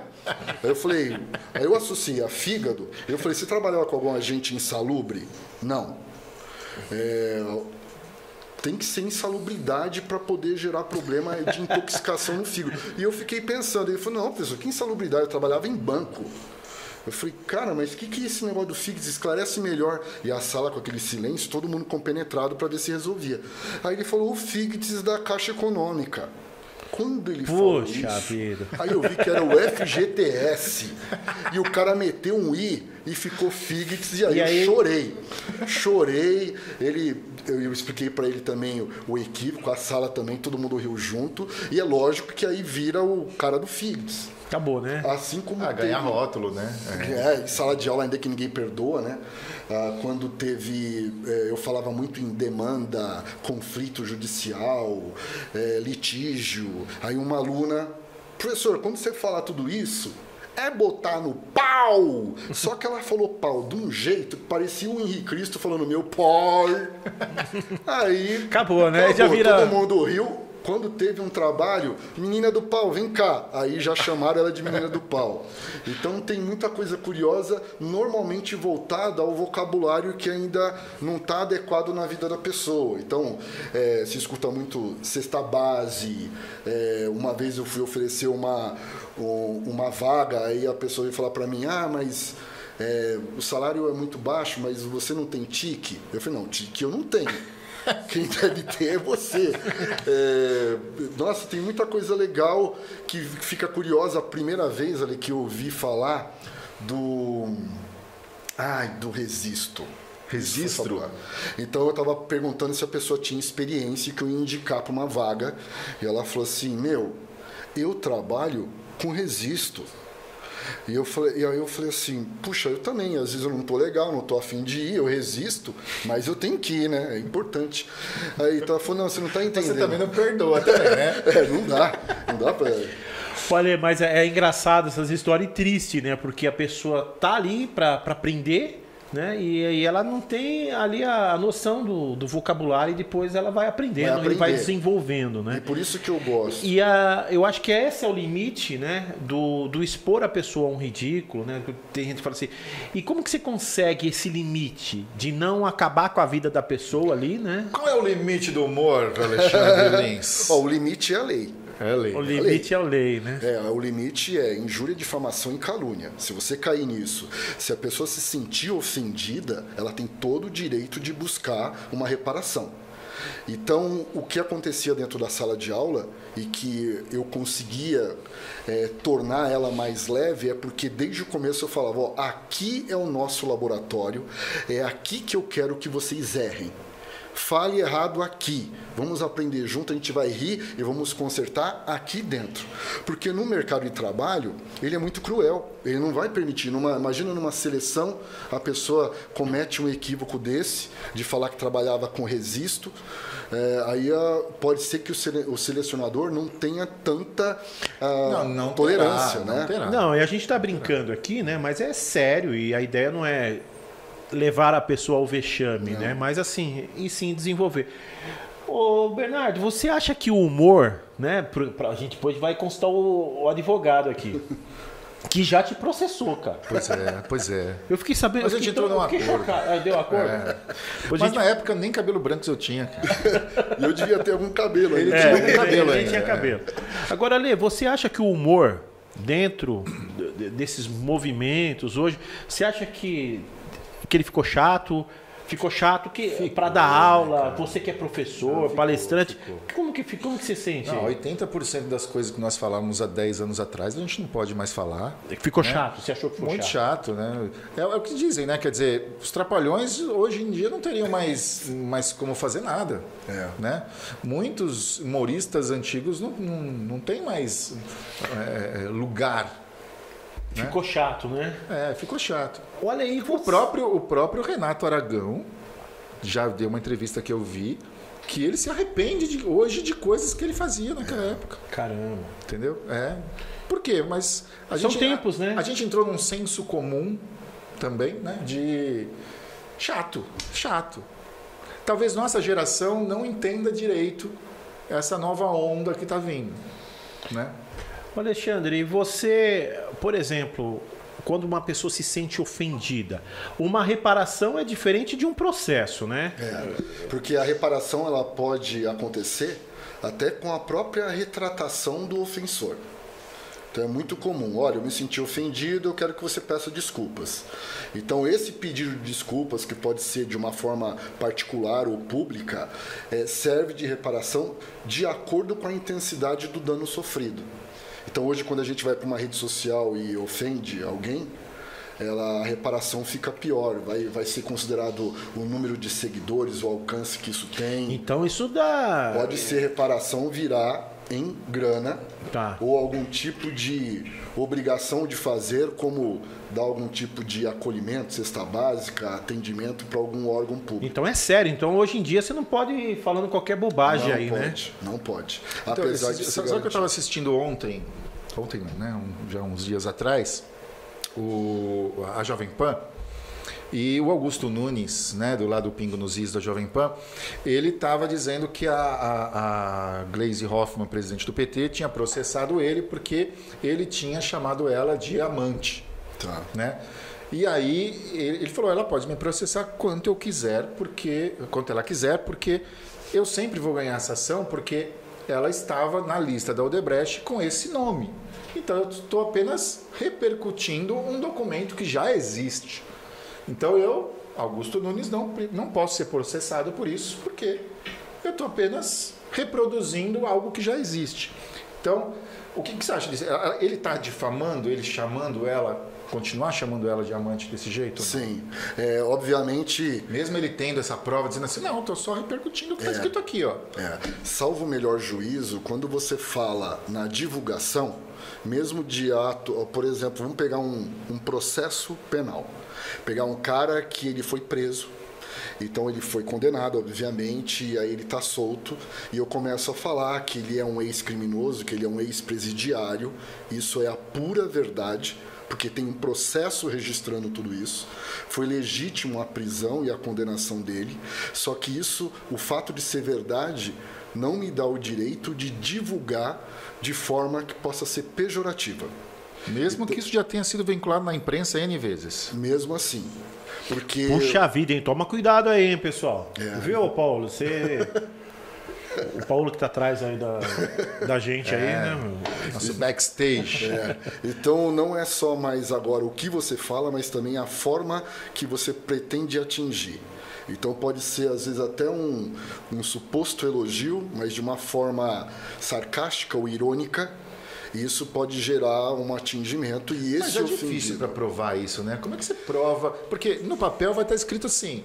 Aí eu associei a fígado, eu falei, você trabalhava com algum agente insalubre? Não. Tem que ser insalubridade para poder gerar problema de intoxicação no fígado. E eu fiquei pensando, ele falou, não, professor, que insalubridade? Eu trabalhava em banco. Eu falei, cara, mas o que é esse negócio do Figgits? Esclarece melhor. E a sala com aquele silêncio, todo mundo compenetrado para ver se resolvia. Aí ele falou, o Figgits da Caixa Econômica. Quando ele falou isso, vida. Aí eu vi que era o FGTS. E o cara meteu um I e ficou Figgits. E aí eu chorei. Eu expliquei para ele também o equívoco, a sala também, todo mundo riu junto. E é lógico que aí vira o cara do Figgits. Acabou, né? Assim como ganhar rótulo, né? Em sala de aula ainda que ninguém perdoa, né? Quando teve... eu falava muito em demanda, conflito judicial, litígio. Aí uma aluna... Professor, quando você fala tudo isso, é botar no pau! Só que ela falou pau de um jeito que parecia o Henrique Cristo falando meu pai. Aí... Acabou, né? Já vira... Todo mundo riu. Quando teve um trabalho, menina do pau, vem cá. Aí já chamaram ela de menina do pau. Então tem muita coisa curiosa, normalmente voltada ao vocabulário que ainda não está adequado na vida da pessoa. Então, se escuta muito cesta base. Uma vez eu fui oferecer uma vaga, aí a pessoa veio falar para mim, mas... o salário é muito baixo, mas você não tem tique? Eu falei, não, tique eu não tenho. Quem deve ter é você. Nossa, tem muita coisa legal que fica curiosa. A primeira vez ali que eu ouvi falar do Resisto. Registro? Então eu estava perguntando se a pessoa tinha experiência que eu ia indicar para uma vaga. E ela falou assim, eu trabalho com Resisto. E aí eu falei assim, puxa, eu também, às vezes eu não tô legal, não tô afim de ir, eu resisto, mas eu tenho que ir, né? É importante. Aí então ela falou, não, você não tá entendendo. Você também não perdoa também, né? Não dá pra... Olha, mas é engraçado essas histórias tristes, né? Porque a pessoa tá ali para aprender, né? E ela não tem ali a noção do vocabulário e depois ela vai aprendendo, e vai desenvolvendo, né? E por isso que eu gosto. E eu acho que esse é o limite, né? Do expor a pessoa a um ridículo, né? Tem gente que fala assim, e como que você consegue esse limite de não acabar com a vida da pessoa ali, né? Qual é o limite do humor, Alexandre Lins? O limite é a lei. É a lei. O limite é a lei, né? O limite é injúria, difamação e calúnia. Se você cair nisso, se a pessoa se sentir ofendida, ela tem todo o direito de buscar uma reparação. Então, o que acontecia dentro da sala de aula e que eu conseguia tornar ela mais leve é porque desde o começo eu falava, aqui é o nosso laboratório, é aqui que eu quero que vocês errem. Fale errado aqui. Vamos aprender junto, a gente vai rir e vamos consertar aqui dentro. Porque no mercado de trabalho, ele é muito cruel. Ele não vai permitir. Imagina numa seleção, a pessoa comete um equívoco desse, de falar que trabalhava com Resisto. Aí pode ser que o selecionador não tenha tanta tolerância. Não terá. Não, e a gente está brincando aqui, né? Mas é sério e a ideia não é levar a pessoa ao vexame, né? Mas assim, e sim desenvolver. Ô, Bernardo, você acha que o humor, né? A gente depois vai consultar o advogado aqui, que já te processou, cara. Pois é. Eu fiquei sabendo. Mas a gente entrou num acordo. Chocado. Deu acordo? Mas na época nem cabelo branco eu tinha, cara. E eu devia ter algum cabelo. Ele tinha algum cabelo ainda. Tinha cabelo. Agora, Lê, você acha que o humor, dentro desses movimentos hoje, você acha que ele ficou chato? Ficou chato para dar aula, você que é professor, palestrante. Como que você sente? Não, 80% das coisas que nós falávamos há 10 anos atrás, a gente não pode mais falar. Ficou chato? Você achou que ficou muito chato, né? É o que dizem, né? Quer dizer, os Trapalhões hoje em dia não teriam mais como fazer nada. Né? Muitos humoristas antigos não têm mais lugar. Ficou chato, né? Ficou chato. Olha aí, o próprio Renato Aragão já deu uma entrevista que eu vi que ele se arrepende hoje de coisas que ele fazia naquela época. Caramba. Entendeu? Por quê? Mas são tempos, né? A gente entrou num senso comum também, né? De chato. Talvez nossa geração não entenda direito essa nova onda que está vindo, né? Alexandre, e você, por exemplo, quando uma pessoa se sente ofendida, uma reparação é diferente de um processo, né? Porque a reparação ela pode acontecer até com a própria retratação do ofensor. Então é muito comum, olha, eu me senti ofendido, eu quero que você peça desculpas. Então esse pedido de desculpas, que pode ser de uma forma particular ou pública, serve de reparação de acordo com a intensidade do dano sofrido. Então hoje quando a gente vai para uma rede social e ofende alguém, a reparação fica pior, vai ser considerado o número de seguidores, o alcance que isso tem. Então isso dá... Pode ser reparação virar em grana, ou algum tipo de obrigação de fazer, como dar algum tipo de acolhimento, cesta básica, atendimento para algum órgão público. Então é sério, então hoje em dia você não pode ir falando qualquer bobagem né? Não pode. Então, apesar de sabe o que eu estava assistindo ontem, né, já uns dias atrás, a Jovem Pan, e o Augusto Nunes, né, do lado do Pingo nos Is da Jovem Pan, ele estava dizendo que a Gleisi Hoffmann, presidente do PT, tinha processado ele porque ele tinha chamado ela de amante. Né? E aí ele falou, ela pode me processar quanto ela quiser, porque eu sempre vou ganhar essa ação, porque ela estava na lista da Odebrecht com esse nome. Então eu estou apenas repercutindo um documento que já existe. Então eu Augusto Nunes, não posso ser processado por isso, porque eu estou apenas reproduzindo algo que já existe. Então, o que você acha disso? Ele está difamando, ele chamando ela, continuar chamando ela de amante desse jeito? Sim, obviamente... Mesmo ele tendo essa prova, dizendo assim, não, estou só repercutindo o que está escrito aqui, ó. Salvo o melhor juízo, quando você fala na divulgação, mesmo de ato, por exemplo, vamos pegar um processo penal. Pegar um cara que ele foi preso, então ele foi condenado, obviamente, e aí ele está solto, e eu começo a falar que ele é um ex-criminoso, que ele é um ex-presidiário. Isso é a pura verdade, porque tem um processo registrando tudo isso. Foi legítimo a prisão e a condenação dele, só que isso, o fato de ser verdade, não me dá o direito de divulgar de forma que possa ser pejorativa. Mesmo que isso já tenha sido vinculado na imprensa N vezes. Mesmo assim. Porque... Puxa vida, hein? Toma cuidado aí, hein, pessoal. Viu, Paulo? O Paulo que tá atrás aí da gente aí, né? Nosso backstage. Então, não é só mais agora o que você fala, mas também a forma que você pretende atingir. Então, pode ser, às vezes, até um suposto elogio, mas de uma forma sarcástica ou irônica. E isso pode gerar um atingimento. E esse mas é difícil para provar isso, né? Como é que você prova? Porque no papel vai estar escrito assim,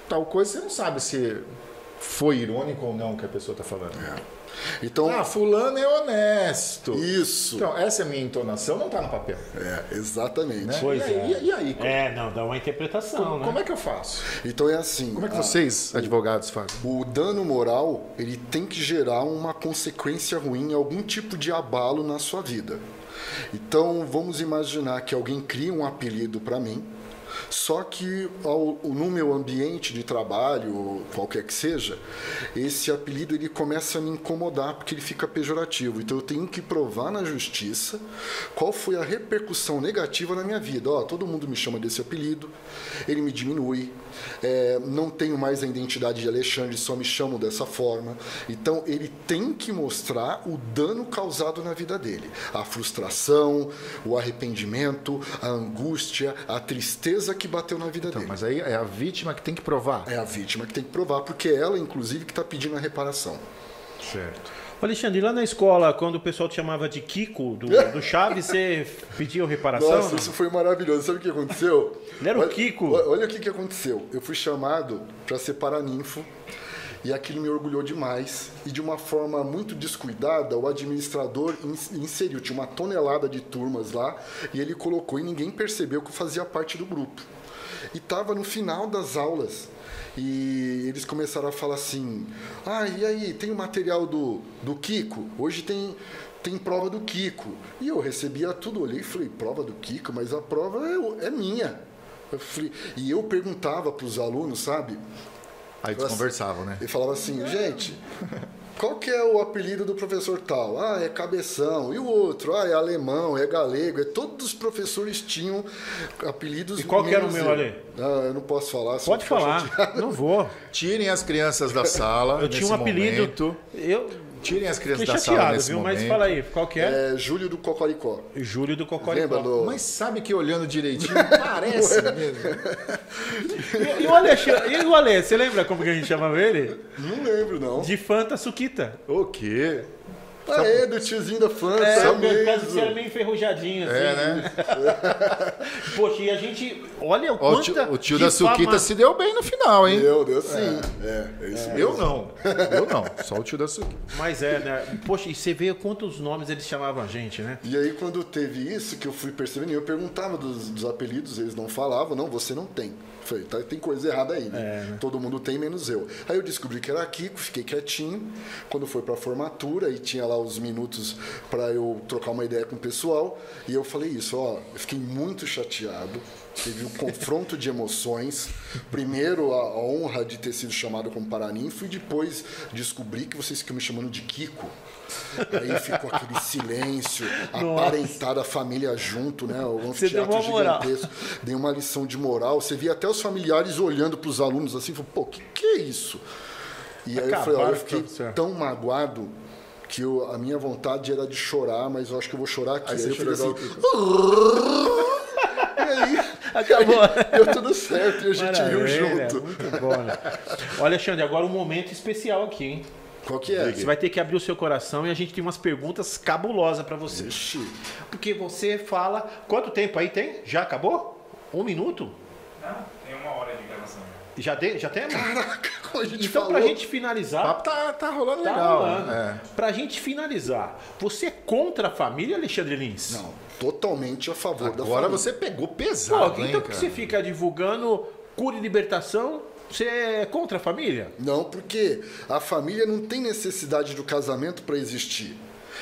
tal coisa, você não sabe se foi irônico ou não que a pessoa está falando. Então, fulano é honesto. Isso. Então, essa é a minha entonação, não está no papel. Exatamente. Né? Pois e aí? Não, dá uma interpretação, né? Como é que eu faço? Então é assim. Como é que vocês, advogados, fazem? O dano moral, ele tem que gerar uma consequência ruim, algum tipo de abalo na sua vida. Então, vamos imaginar que alguém cria um apelido para mim, só que no meu ambiente de trabalho, qualquer que seja, esse apelido ele começa a me incomodar porque ele fica pejorativo. Então eu tenho que provar na justiça qual foi a repercussão negativa na minha vida. Todo mundo me chama desse apelido, ele me diminui, não tenho mais a identidade de Alexandre, só me chamam dessa forma. Então ele tem que mostrar o dano causado na vida dele. A frustração, o arrependimento, a angústia, a tristeza que bateu na vida dele. Mas aí é a vítima que tem que provar. É a vítima que tem que provar, porque é ela, inclusive, que está pedindo a reparação. Certo. Alexandre, lá na escola, quando o pessoal te chamava de Kiko, do Chaves, você pediu reparação? Nossa, isso foi maravilhoso. Sabe o que aconteceu? Ele era o Kiko. Olha o que aconteceu. Eu fui chamado para ser paraninfo e aquilo me orgulhou demais. E de uma forma muito descuidada, o administrador inseriu. Tinha uma tonelada de turmas lá e ele colocou e ninguém percebeu que eu fazia parte do grupo. E estava no final das aulas. E eles começaram a falar assim, e aí, tem o material do Kiko? Hoje tem prova do Kiko. E eu recebia tudo, olhei e falei, prova do Kiko? Mas a prova é minha. E eu perguntava para os alunos, sabe? Aí eles conversavam, né? E falava assim, gente, qual que é o apelido do professor tal? É Cabeção. E o outro? É alemão, é galego. Todos os professores tinham apelidos. E qual que era o meu, Ale? Eu não posso falar. Pode falar, não vou. Tirem as crianças da sala. Eu tinha um apelido. Tirem as crianças da chateado, sala nesse momento. Mas fala aí, qual que é? Júlio do Cocoricó. Júlio do Cocoricó. Mas sabe que olhando direitinho, parece mesmo. E o Ale, você lembra como que a gente chamava ele? Não lembro, não. De Fanta Suquita. O quê? Do tiozinho da Fanta. Você era meio enferrujadinho, assim. Né? Poxa, e a gente... Olha o quanto... O tio da Suquita se deu bem no final, hein? Deu sim. É isso mesmo. Eu não. Só o tio da Suquita. Mas né? Poxa, e você vê quantos nomes eles chamavam a gente, né? E aí, quando teve isso, que eu fui percebendo, eu perguntava dos apelidos, eles não falavam, não, você não tem. Falei, tem coisa errada aí, né? Todo mundo tem, menos eu. Aí eu descobri que era Kiko, fiquei quietinho. Quando foi pra formatura, e tinha lá os minutos para eu trocar uma ideia com o pessoal, e eu falei isso, eu fiquei muito chateado. Teve um confronto de emoções. Primeiro, a honra de ter sido chamado como paraninfo, e depois descobri que vocês ficam me chamando de Kiko. Aí ficou aquele silêncio, aparentada a família junto, né? O anfiteatro gigantesco. Dei uma lição de moral. Você via até os familiares olhando para os alunos assim, falou, pô, que é isso? E aí eu fiquei tão magoado que a minha vontade era de chorar, mas eu acho que eu vou chorar aqui. Aí eu falei assim... Acabou. Deu tudo certo e a gente riu Maravilha, junto. muito bom, né? Olha, Alexandre, agora um momento especial aqui, hein? Qual que é? Você vai ter que abrir o seu coração e a gente tem umas perguntas cabulosas pra você. Ixi. Porque você fala... Quanto tempo aí tem? Já acabou? 1 minuto? Não, tem 1 hora de gravação. Já temos? Caraca, como a gente Então, falou. pra gente O finalizar... papo tá rolando Tá legal. rolando. É. Pra gente finalizar, você é contra a família, Alexandre Lins? Não, totalmente a favor da Agora família. você pegou Pô, pesado, hein, então por que cara? você fica divulgando cura e libertação? Você é contra a família? Não, porque a família não tem necessidade do casamento para existir.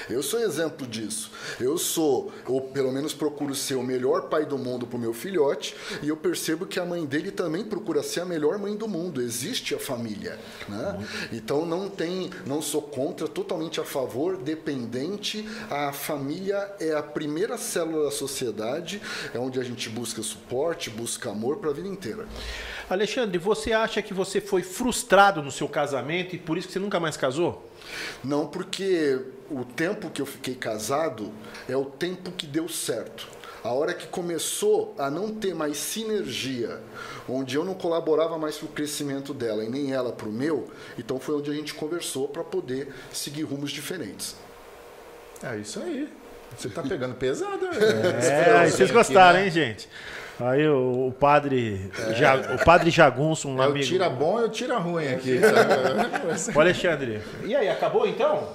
Eu sou exemplo disso. Eu sou, ou pelo menos procuro ser o melhor pai do mundo para o meu filhote, e eu percebo que a mãe dele também procura ser a melhor mãe do mundo. Existe a família, né? Então não sou contra, totalmente a favor, dependente. A família é a primeira célula da sociedade, é onde a gente busca suporte, busca amor para a vida inteira. Alexandre, você acha que você foi frustrado no seu casamento e por isso que você nunca mais casou? Não, porque o tempo que eu fiquei casado é o tempo que deu certo. A hora que começou a não ter mais sinergia, onde eu não colaborava mais para o crescimento dela e nem ela para o meu, então foi onde a gente conversou para poder seguir rumos diferentes. É isso aí. Você tá pegando pesado. Aí vocês gostaram, hein, gente? Aí o padre, o padre Jagunço, um É o amigo. tira bom e o tira ruim aqui. Sabe? Ô, Alexandre, e aí, acabou então?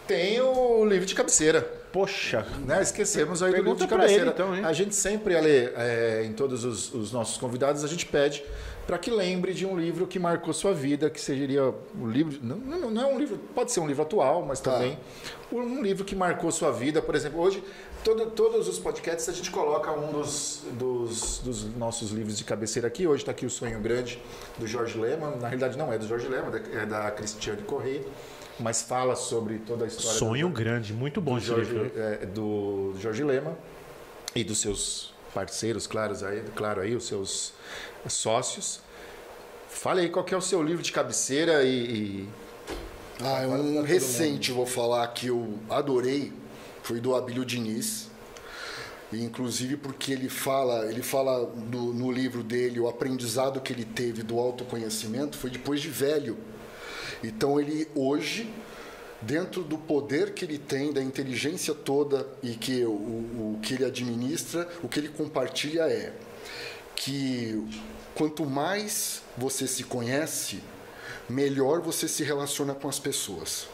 Tem o livro de cabeceira. Poxa, Né? Esquecemos aí Pergunta do livro de pra cabeceira. ele, então, hein? A gente sempre, Ale, em todos os nossos convidados, a gente pede para que lembre de um livro que marcou sua vida, que seria um livro... Não é um livro... Pode ser um livro atual, mas também um livro que marcou sua vida. Por exemplo, hoje, todos os podcasts a gente coloca um dos nossos livros de cabeceira aqui. Hoje está aqui O Sonho Grande, do Jorge Lehmann. Na realidade, não é do Jorge Lehmann, é da Cristiane Correia. Mas fala sobre toda a história... sonho grande, muito bom esse livro. do Jorge Lehmann e dos seus parceiros, claro aí, os seus sócios. Fale aí qual que é o seu livro de cabeceira É um recente, vou falar, que eu adorei, foi do Abílio Diniz. E, inclusive porque ele fala no livro dele, o aprendizado que ele teve do autoconhecimento foi depois de velho. Então ele hoje, dentro do poder que ele tem, da inteligência toda e que o que ele administra, o que ele compartilha é que quanto mais você se conhece, melhor você se relaciona com as pessoas.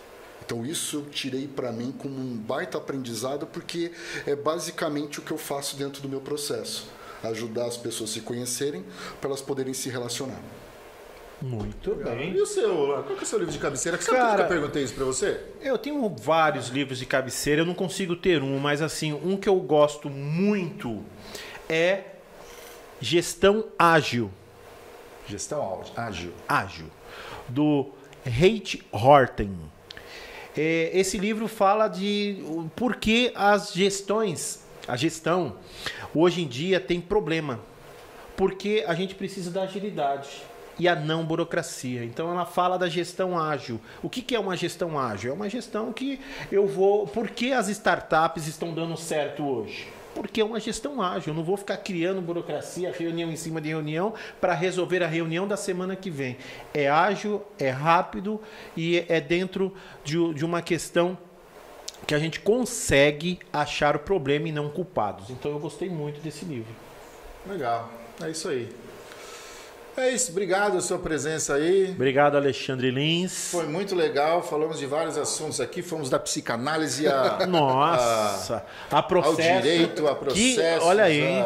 Então isso eu tirei para mim como um baita aprendizado, porque é basicamente o que eu faço dentro do meu processo. Ajudar as pessoas a se conhecerem para elas poderem se relacionar. Muito bem. E o seu? Qual que é o seu livro de cabeceira? Que Cara, eu nunca perguntei isso para você? Eu tenho vários livros de cabeceira, eu não consigo ter um, mas assim, um que eu gosto muito é Gestão Ágil. Gestão ágil. Ágil, do Haidt Horten. Esse livro fala de por que a gestão, hoje em dia tem problema. Porque a gente precisa da agilidade e a não burocracia. Então ela fala da gestão ágil. O que é uma gestão ágil? É uma gestão que por que as startups estão dando certo hoje? Porque é uma gestão ágil. Eu não vou ficar criando burocracia, reunião em cima de reunião, para resolver a reunião da semana que vem. É ágil, é rápido e é dentro de uma questão que a gente consegue achar o problema e não culpados. Então eu gostei muito desse livro. Legal, é isso aí. É isso, obrigado a sua presença aí. Obrigado, Alexandre Lins. Foi muito legal, falamos de vários assuntos aqui, fomos da psicanálise a... Nossa, a processo. Ao direito, a processos. Olha aí, hein?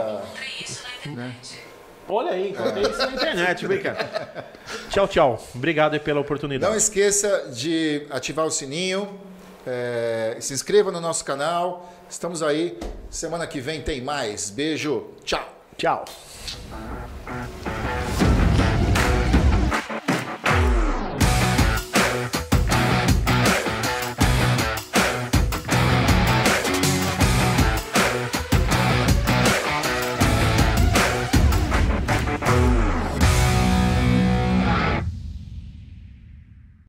Né? Olha aí, encontrei isso na internet, brincadeira. Tchau, tchau. Obrigado aí pela oportunidade. Não esqueça de ativar o sininho, se inscreva no nosso canal. Estamos aí. Semana que vem tem mais. Beijo. Tchau. Tchau.